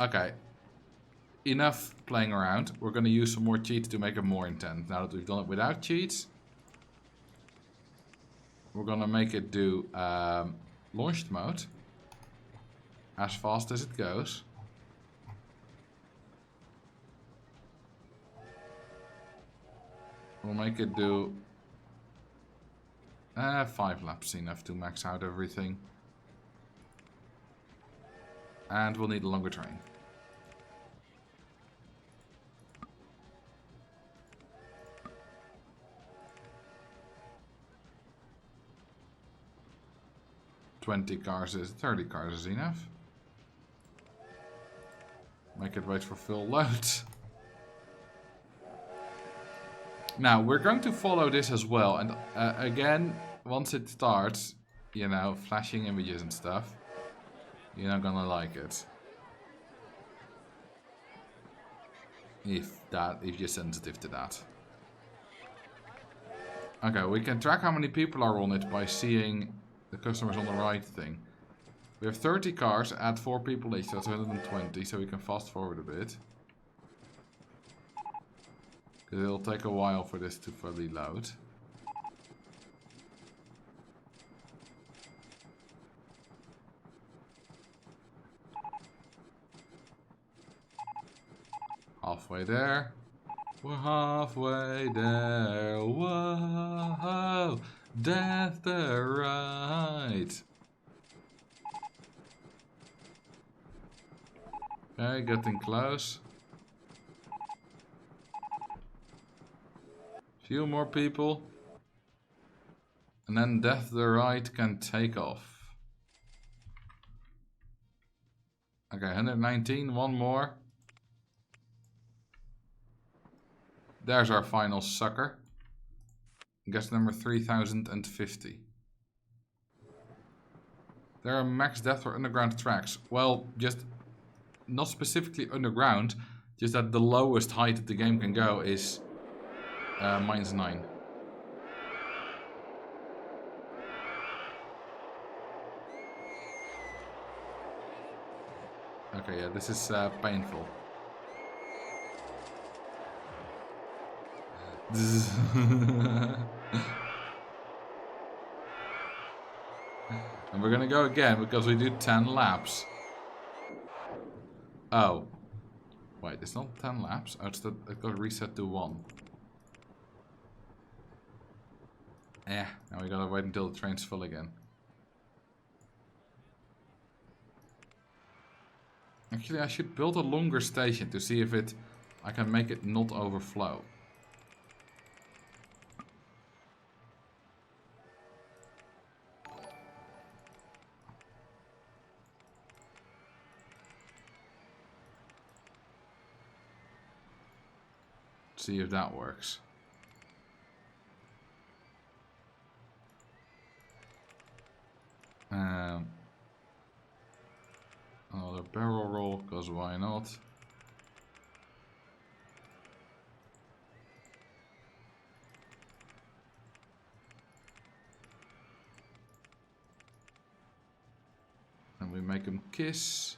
Okay. Enough playing around. We're going to use some more cheats to make it more intense. Now that we've done it without cheats, we're going to make it do launched mode. As fast as it goes. We'll make it do 5 laps, enough to max out everything. And we'll need a longer train. $20 cars is 30 cars is enough. Make it wait for full load. Now, we're going to follow this as well. And again, once it starts, you know, flashing images and stuff, you're not gonna like it. If you're sensitive to that. Okay, we can track how many people are on it by seeing the customers on the right thing. We have 30 cars, add 4 people each, so that's 120, so we can fast forward a bit. Because it'll take a while for this to fully load. Halfway there. We're halfway there. Whoa, death the ride. Okay, getting close. Few more people. And then death the ride can take off. Okay, 119, one more. There's our final sucker. Guess number 3050. There are max depth for underground tracks. Well, just not specifically underground, just that the lowest height that the game can go is -9. Okay, yeah, this is painful. And we're gonna go again because we do 10 laps. Oh. Wait, it's not 10 laps. Oh, it got reset to 1. Now we gotta wait until the train's full again. Actually, I should build a longer station to see if I can make it not overflow. See if that works. Another barrel roll, because why not? And we make them kiss.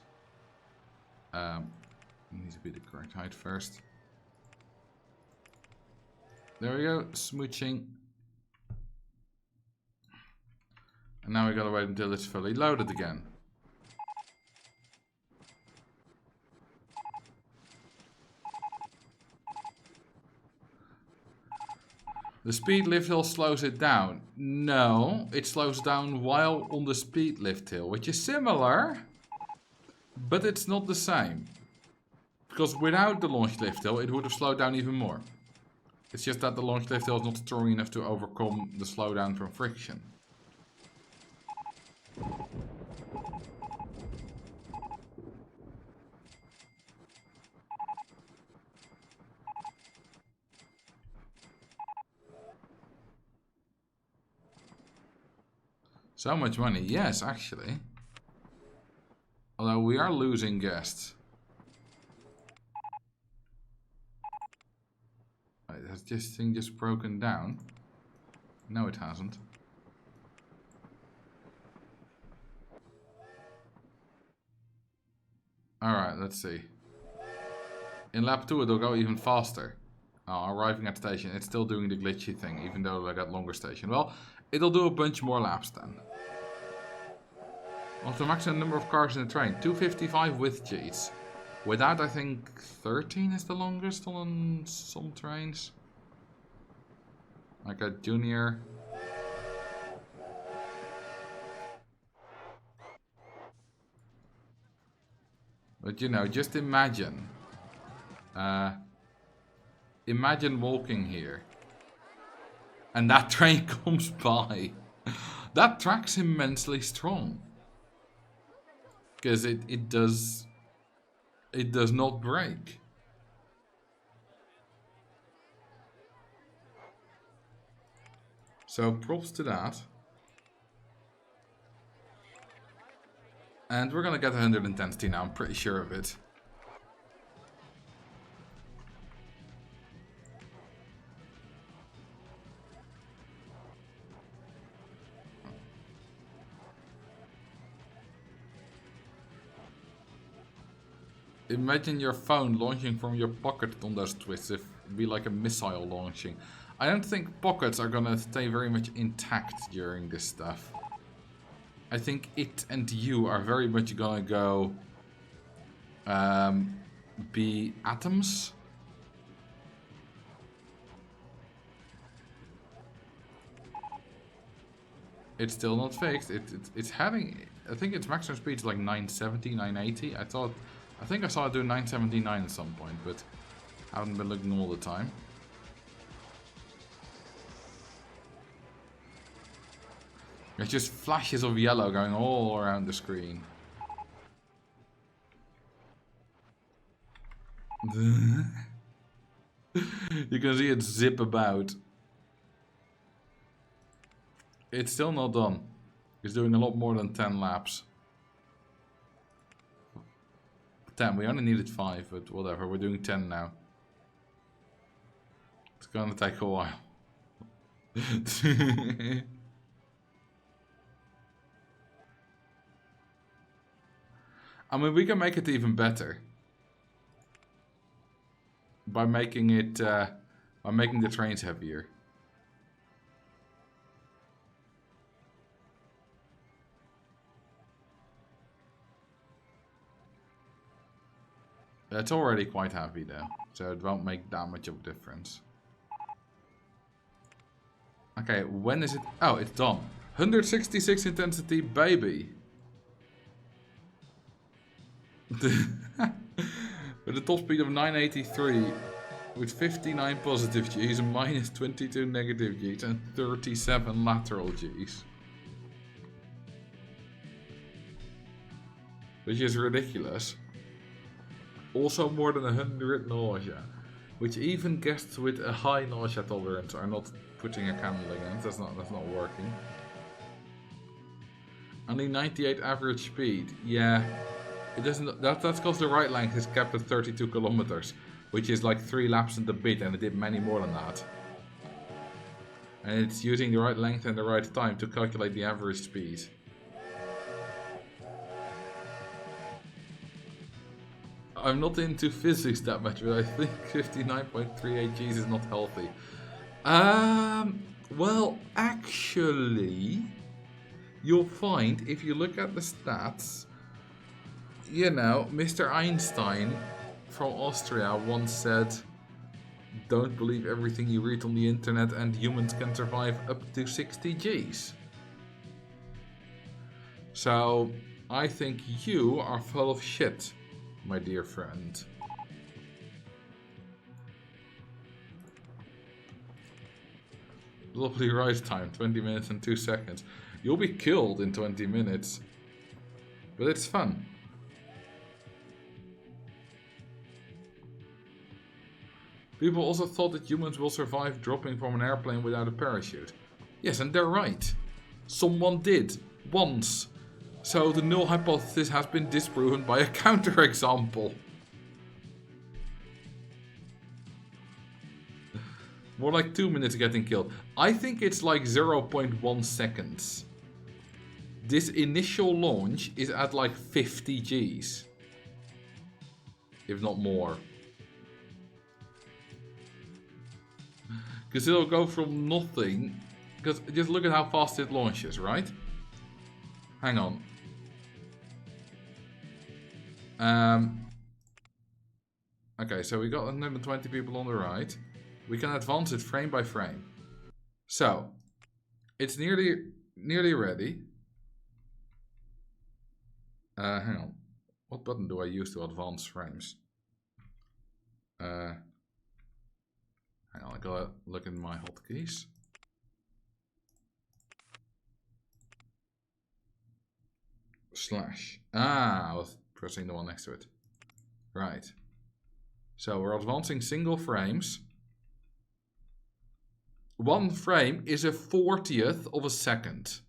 Needs to be the correct height first. There we go, smooching. And now we gotta wait until it's fully loaded again. The speed lift hill slows it down. No, it slows down while on the speed lift hill, which is similar, but it's not the same. Because without the launch lift hill, it would have slowed down even more. It's just that the launch lift hill is not strong enough to overcome the slowdown from friction. So much money, yes, actually. Although we are losing guests. Wait, has this thing just broken down? No, it hasn't. Alright, let's see. In lap 2 it'll go even faster. Oh, arriving at station, it's still doing the glitchy thing, even though I got longer station. Well, it'll do a bunch more laps then. What's the maximum number of cars in the train? 255 with cheats. Without, I think 13 is the longest on some trains. Like a junior. But you know, just imagine. Imagine walking here. And that train comes by. That track's immensely strong. Because it does not break. So props to that. And we're gonna get 100 intensity now, I'm pretty sure of it. Imagine your phone launching from your pocket on those twists. It'd be like a missile launching. I don't think pockets are gonna stay very much intact during this stuff. I think it and you are very much gonna go be atoms. It's still not fixed. It's having, I think its maximum speed is like 970, 980. I think I saw it do 979 at some point, but I haven't been looking all the time. There's just flashes of yellow going all around the screen. You can see it zip about. It's still not done. It's doing a lot more than 10 laps. 10, we only needed 5, but whatever, we're doing 10 now. It's gonna take a while. I mean, we can make it even better. By making it, by making the trains heavier. It's already quite heavy though, so it won't make that much of a difference. Okay, when is it? Oh, it's done. 166 intensity, baby. With a top speed of 983, with 59 positive G's and minus 22 negative G's and 37 lateral G's. Which is ridiculous. Also more than 100 nausea, which even guests with a high nausea tolerance are not putting a candle against. That's not working. Only 98 average speed. Yeah, it doesn't. That's because the ride length is capped at 32 kilometers, which is like 3 laps in the bit, and it did many more than that. And it's using the right length and the right time to calculate the average speed. I'm not into physics that much, but I think 59.38 Gs is not healthy. Well, actually, you'll find, if you look at the stats, you know, Mr. Einstein from Austria once said, don't believe everything you read on the internet, and humans can survive up to 60 Gs. So, I think you are full of shit, my dear friend. Lovely rise time, 20 minutes and 2 seconds. You'll be killed in 20 minutes. But it's fun. People also thought that humans will survive dropping from an airplane without a parachute. Yes, and they're right. Someone did. Once. So the null hypothesis has been disproven by a counterexample. More like 2 minutes getting killed. I think it's like 0.1 seconds. This initial launch is at like 50 Gs. If not more. Because it'll go from nothing. Because just look at how fast it launches, right? Hang on. Okay, so we got 120 people on the right. We can advance it frame by frame. So, it's nearly ready. Hang on. What button do I use to advance frames? Hang on, I gotta look in my hotkeys. Slash. Ah, I was pressing the one next to it. Right. So we're advancing single frames. One frame is a 40th of a second.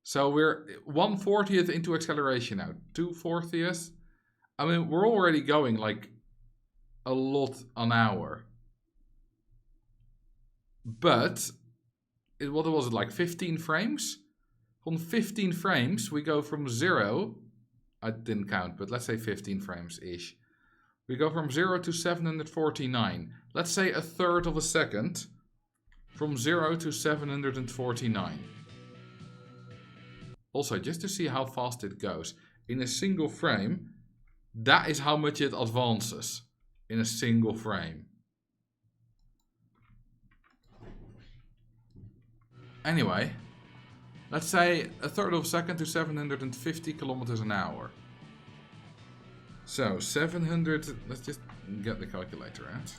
So we're 1/40th into acceleration now. 2/40ths. I mean, we're already going like a lot an hour. But, what was it, like 15 frames? On 15 frames, we go from 0, I didn't count, but let's say 15 frames-ish. We go from 0 to 749. Let's say a third of a second. From 0 to 749. Also, just to see how fast it goes. In a single frame, that is how much it advances. In a single frame. Anyway, let's say a third of a second to 750 kilometers an hour. So 700, let's just get the calculator out.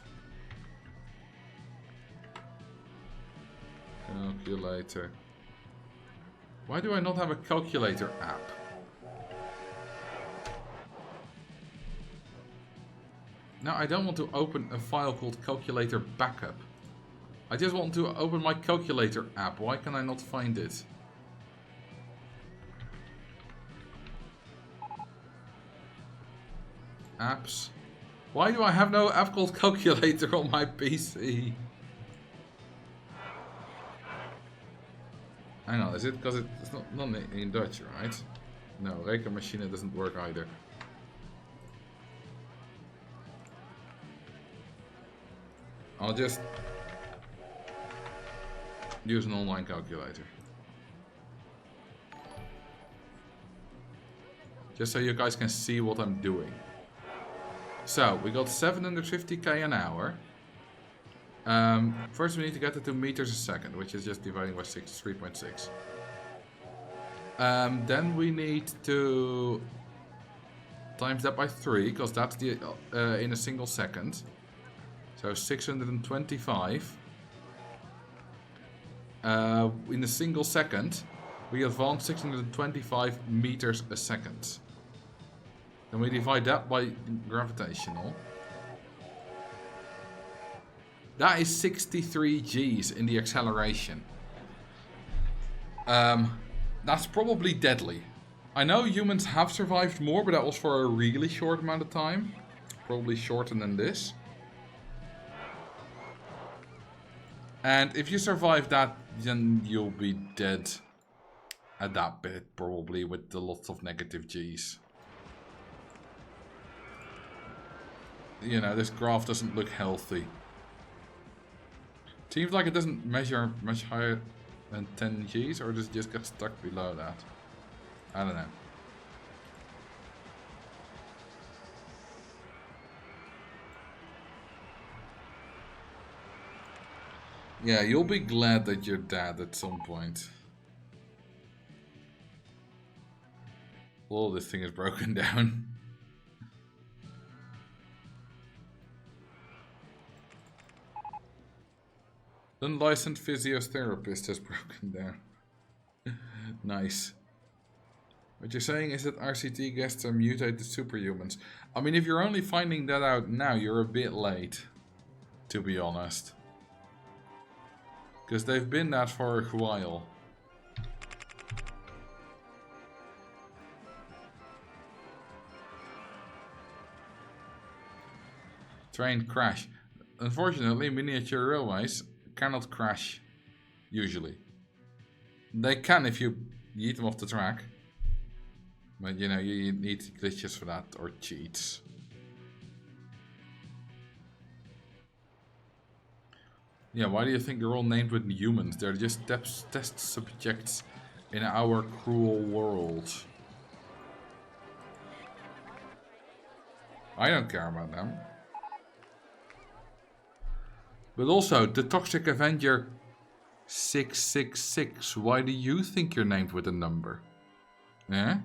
Calculator. Why do I not have a calculator app? Now I don't want to open a file called calculator backup. I just want to open my calculator app. Why can I not find it? Apps. Why do I have no app called calculator on my PC? Hang on, is it because it's not in Dutch, right? No, Rekenmachine doesn't work either. I'll just use an online calculator. Just so you guys can see what I'm doing. So, we got 750k an hour. First we need to get it to meters a second, which is just dividing by 3.6. Then we need to times that by 3, because that's the in a single second. So 625. In a single second, we advance 625 meters a second. Then we divide that by gravitational. That is 63 Gs in the acceleration. That's probably deadly. I know humans have survived more, but that was for a really short amount of time. Probably shorter than this. And if you survive that, then you'll be dead at that bit, probably, with a lot of negative Gs. You know, this graph doesn't look healthy. Seems like it doesn't measure much higher than 10 Gs, or does it just get stuck below that? I don't know. Yeah, you'll be glad that you're dead at some point. Oh, this thing is broken down. Unlicensed physiotherapist has broken down. Nice. What you're saying is that RCT guests are mutated superhumans. I mean, if you're only finding that out now, you're a bit late. To be honest. Because they've been that for a while. Train crash. Unfortunately, miniature railways cannot crash. Usually. They can if you yeet them off the track. But you know, you need glitches for that, or cheats. Yeah, why do you think they're all named with humans? They're just test subjects in our cruel world. I don't care about them. But also, the Toxic Avenger 666. Why do you think you're named with a number? Eh?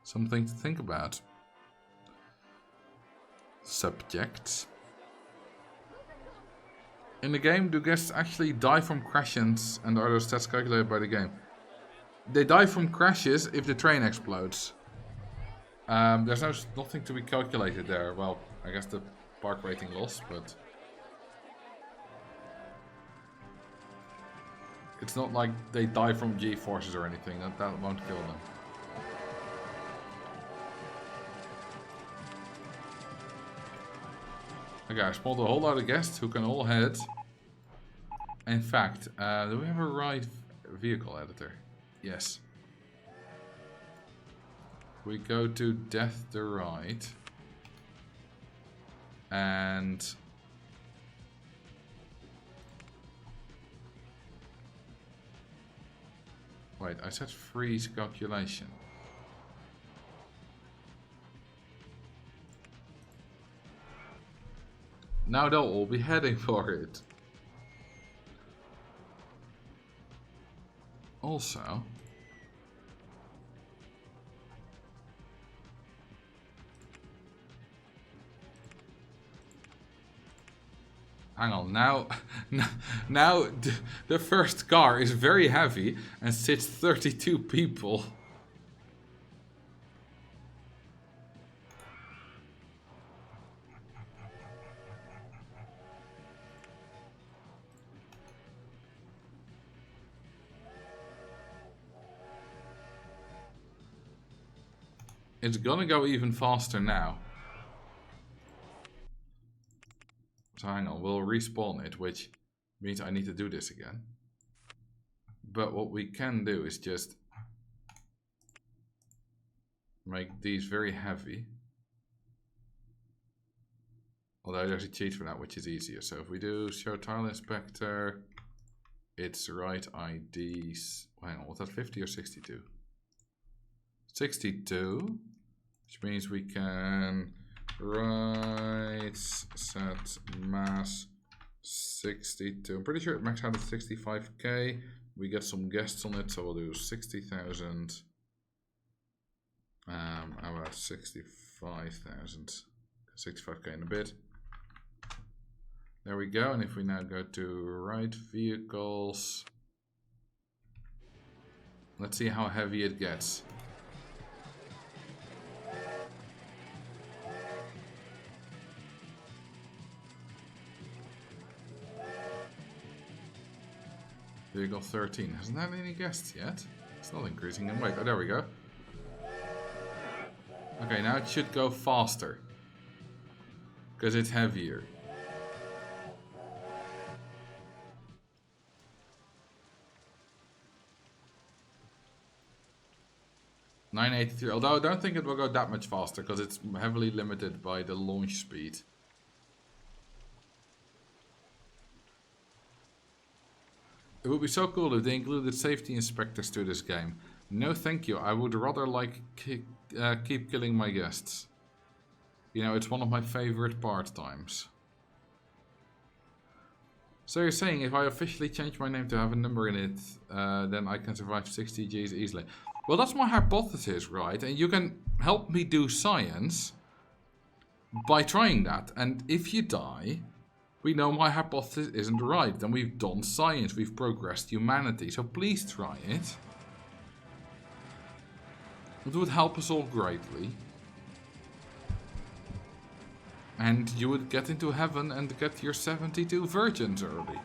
Something to think about. Subjects. In the game, do guests actually die from crashes, and are those stats calculated by the game? They die from crashes if the train explodes. There's nothing to be calculated there. Well, I guess the park rating loss, but... It's not like they die from G-forces or anything. That won't kill them. Okay, I spawned a whole lot of guests who can all head. In fact, do we have a right vehicle editor? Yes. We go to Death the Ride. And... Wait, I said freeze calculation. Now they'll all be heading for it. Also... Hang on, now the first car is very heavy and sits 32 people. It's gonna go even faster now. So hang on, we'll respawn it, which means I need to do this again. But what we can do is just make these very heavy. Although there's a cheat for that, which is easier. So if we do show tile inspector, it's right IDs. Hang on, was that 50 or 62? 62, which means we can right set mass 62. I'm pretty sure it maxed out at 65k. We get some guests on it, so we'll do 60,000. How about 65,000? 65k in a bit. There we go. And if we now go to right vehicles, let's see how heavy it gets. Vehicle 13. Hasn't had any guests yet. It's not increasing in weight. Oh, there we go. Okay, now it should go faster. Because it's heavier. $983. Although I don't think it will go that much faster because it's heavily limited by the launch speed. It would be so cool if they included safety inspectors to this game. No thank you, I would rather like keep killing my guests. You know, it's one of my favorite part times. So you're saying if I officially change my name to have a number in it, then I can survive 60 Gs easily. Well, that's my hypothesis, right? And you can help me do science by trying that. And if you die, we know my hypothesis isn't right. Then we've done science, we've progressed humanity. So please try it. It would help us all greatly. And you would get into heaven and get your 72 virgins early.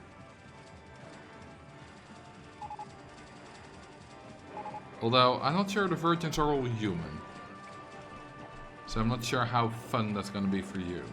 Although, I'm not sure the virgins are all human. So I'm not sure how fun that's gonna be for you.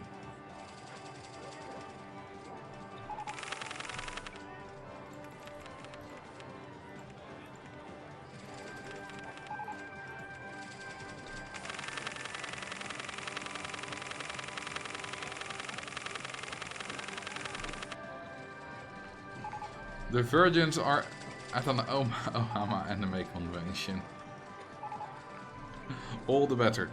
The virgins are at an Ohama anime convention. All the better.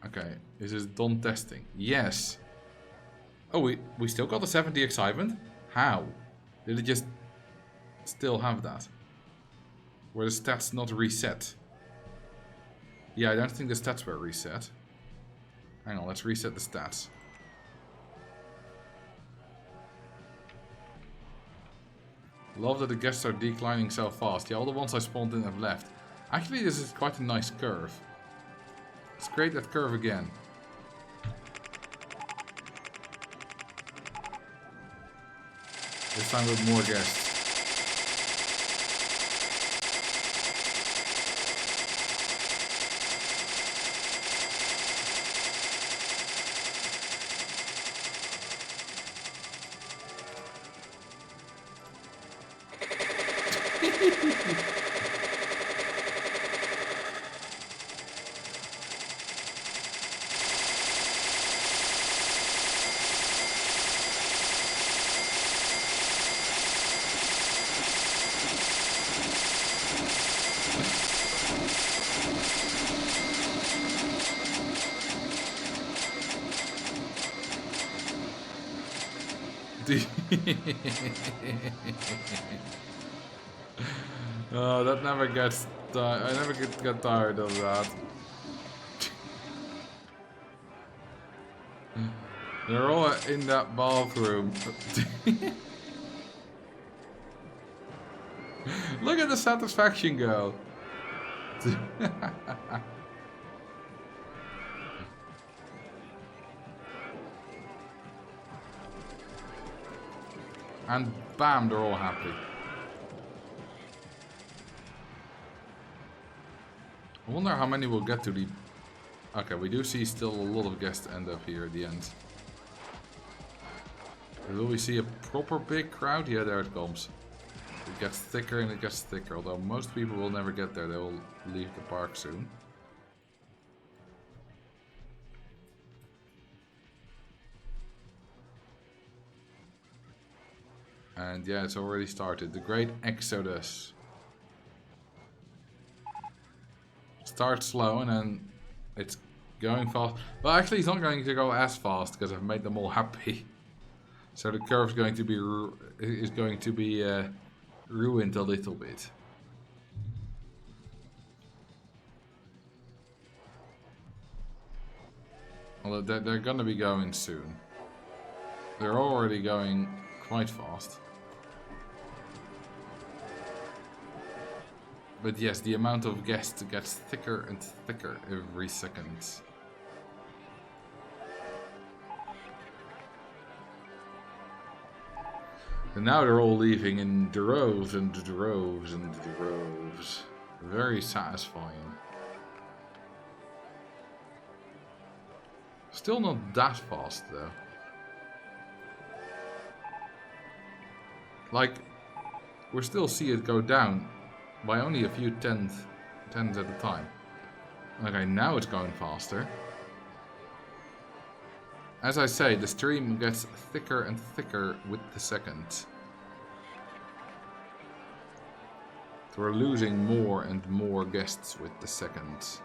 Okay, this is done testing. Yes. Oh, we still got the 70 excitement? How? Did it just still have that? Were the stats not reset? Yeah, I don't think the stats were reset. Hang on, let's reset the stats. Love that the guests are declining so fast. Yeah, all the ones I spawned in have left. Actually, this is quite a nice curve. Let's create that curve again. This time with more guests. Oh, that never gets tired. I never get tired of that. They're all in that bathroom. Look at the satisfaction go. And bam, they're all happy. I wonder how many we'll get to the... Okay, we do see still a lot of guests end up here at the end. Will we see a proper big crowd? Yeah, there it comes. It gets thicker and it gets thicker, although most people will never get there. They will leave the park soon. And yeah, it's already started. The Great Exodus. Starts slow and then it's going fast. Well, actually, it's not going to go as fast because I've made them all happy. So the curve is going to be ruined a little bit. Well, they're going to be going soon. They're already going quite fast. But yes, the amount of guests gets thicker and thicker every second. And now they're all leaving in droves and droves and droves. Very satisfying. Still not that fast though. Like, we still see it go down by only a few tenths tens at a time. Okay, now it's going faster. As I say, the stream gets thicker and thicker with the second. So we're losing more and more guests with the second.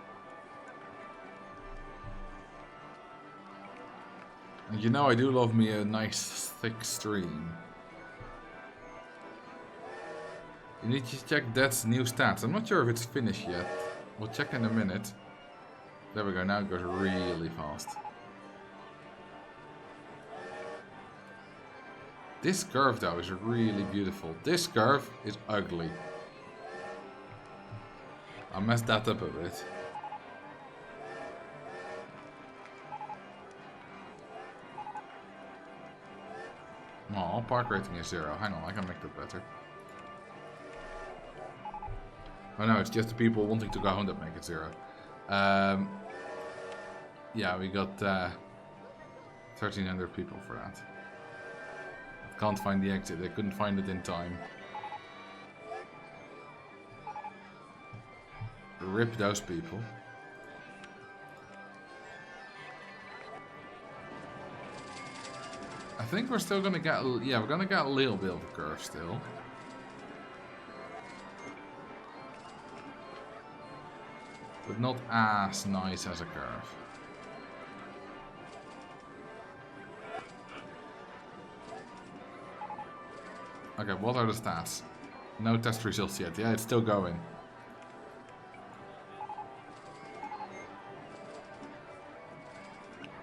And you know I do love me a nice thick stream. You need to check Dad's new stats. I'm not sure if it's finished yet. We'll check in a minute. There we go, now it goes really fast. This curve though is really beautiful. This curve is ugly. I messed that up a bit. Oh, park rating is 0. Hang on, I can make that better. Oh no, it's just the people wanting to go home that make it 0. Yeah, we got 1,300 people for that. Can't find the exit, they couldn't find it in time. Rip those people. I think we're still gonna get, yeah, we're gonna get a little bit of a curve still. But not as nice as a curve. Okay, what are the stats? No test results yet. Yeah, it's still going.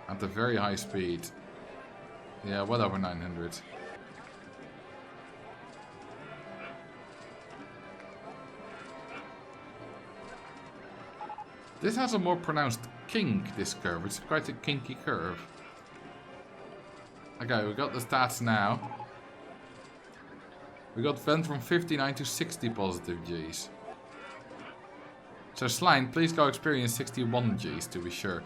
At a very high speed. Yeah, well over 900. This has a more pronounced kink, this curve. It's quite a kinky curve. Okay, we got the stats now. We got vent from 59 to 60 positive Gs. So Slime, please go experience 61 Gs to be sure.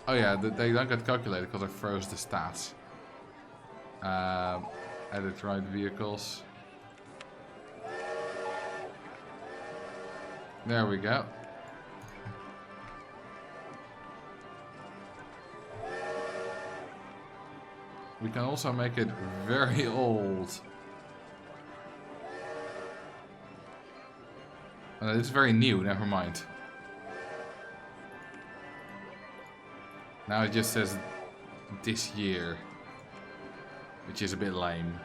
Oh yeah, they don't get calculated because I froze the stats. Edit right vehicles. There we go. We can also make it very old. It's very new, never mind. Now it just says this year, which is a bit lame.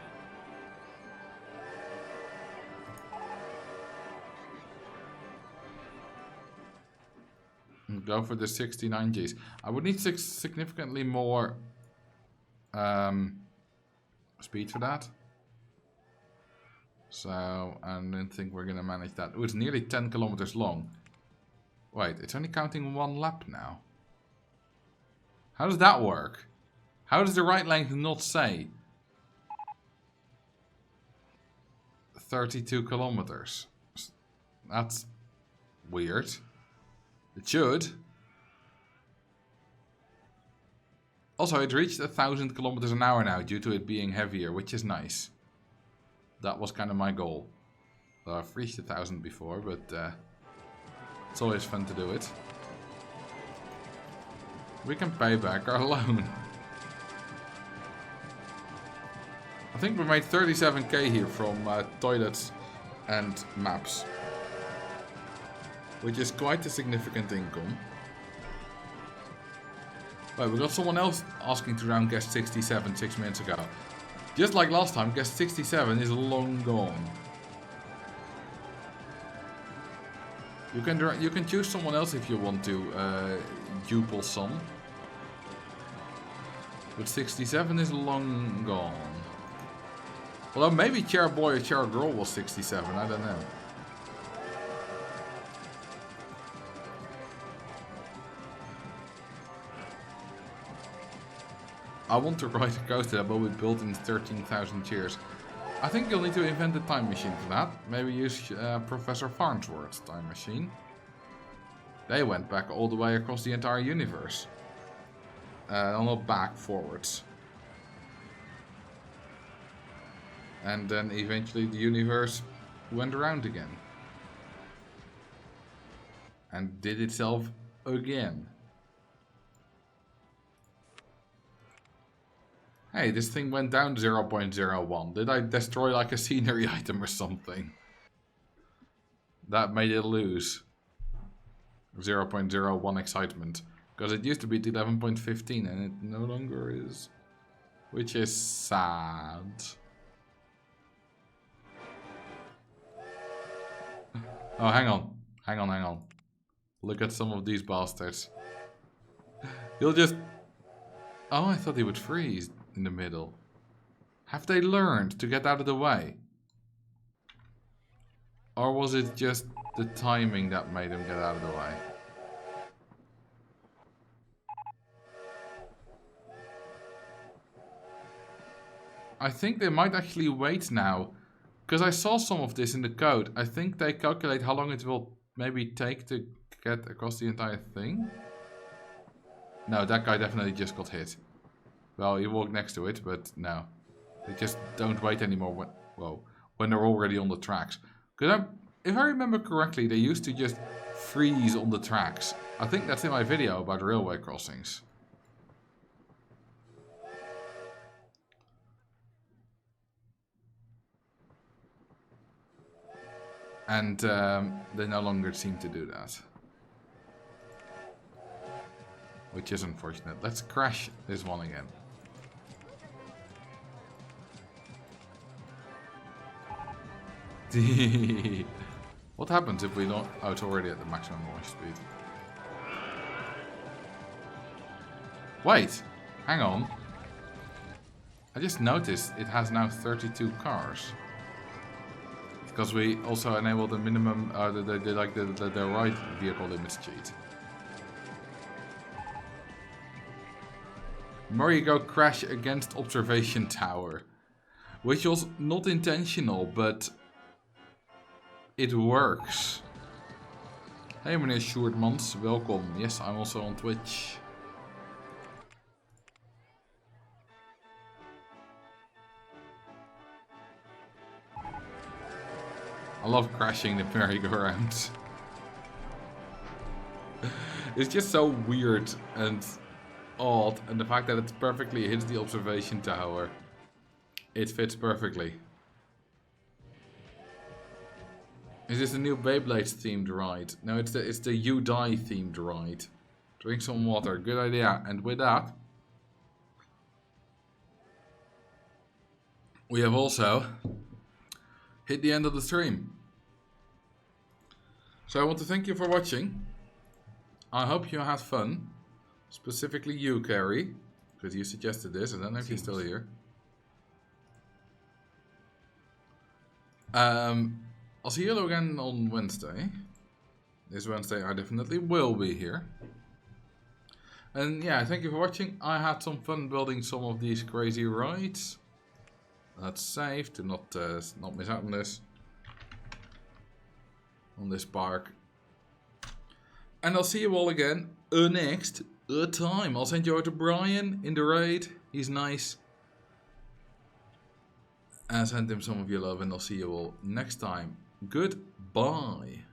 Go for the 69 Gs. I would need significantly more speed for that. So, I don't think we're gonna manage that. Oh, it's nearly 10 kilometers long. Wait, it's only counting one lap now. How does that work? How does the right length not say 32 kilometers? That's weird. It should. Also, it reached 1,000 kilometers an hour now due to it being heavier, which is nice. That was kind of my goal. Well, I've reached 1,000 before, but it's always fun to do it. We can pay back our loan. I think we made 37k here from toilets and maps. Which is quite a significant income. Wait, we got someone else asking to round guest 67 6 minutes ago. Just like last time, guest 67 is long gone. You can choose someone else if you want to, Jupil Son. But 67 is long gone. Although maybe Chair Boy or Chair Girl was 67, I don't know. I want to ride a coaster that will be built in 13,000 years. I think you'll need to invent a time machine for that. Maybe use Professor Farnsworth's time machine. They went back all the way across the entire universe. Not back, forwards. And then eventually the universe went around again. And did itself again. Hey, this thing went down 0.01. Did I destroy like a scenery item or something? That made it lose 0.01 excitement. Because it used to be at 11.15 and it no longer is. Which is sad. Oh, hang on. Hang on. Look at some of these bastards. He'll just... Oh, I thought he would freeze in the middle. Have they learned to get out of the way? Or was it just the timing that made him get out of the way? I think they might actually wait now. Because I saw some of this in the code. I think they calculate how long it will maybe take to get across the entire thing. No, that guy definitely just got hit. Well, he walked next to it, but no. They just don't wait anymore when they're already on the tracks. Because if I remember correctly, they used to just freeze on the tracks. I think that's in my video about railway crossings. And they no longer seem to do that. Which is unfortunate. Let's crash this one again. What happens if we don't... Oh, it's already at the maximum launch speed. Wait! Hang on. I just noticed it has now 32 cars. Because we also enable the minimum, the right vehicle limits cheat. Mario crash against observation tower. Which was not intentional, but it works. Hey meneer Sjoerdmans, welcome. Yes, I'm also on Twitch. I love crashing the merry-go-round. It's just so weird and odd, and the fact that it perfectly hits the observation tower. It fits perfectly. Is this the new Beyblades themed ride? No, it's the You Die themed ride. Drink some water, good idea. And with that, we have also hit the end of the stream. So I want to thank you for watching. I hope you had fun. Specifically you, Carrie. Because you suggested this. I don't know if you're still here. I'll see you again on Wednesday. This Wednesday I definitely will be here. And yeah, thank you for watching. I had some fun building some of these crazy rides. Let's save to not miss out on this. On this park. And I'll see you all again next time. I'll send you out to Brian in the raid. He's nice. And send him some of your love, and I'll see you all next time. Goodbye.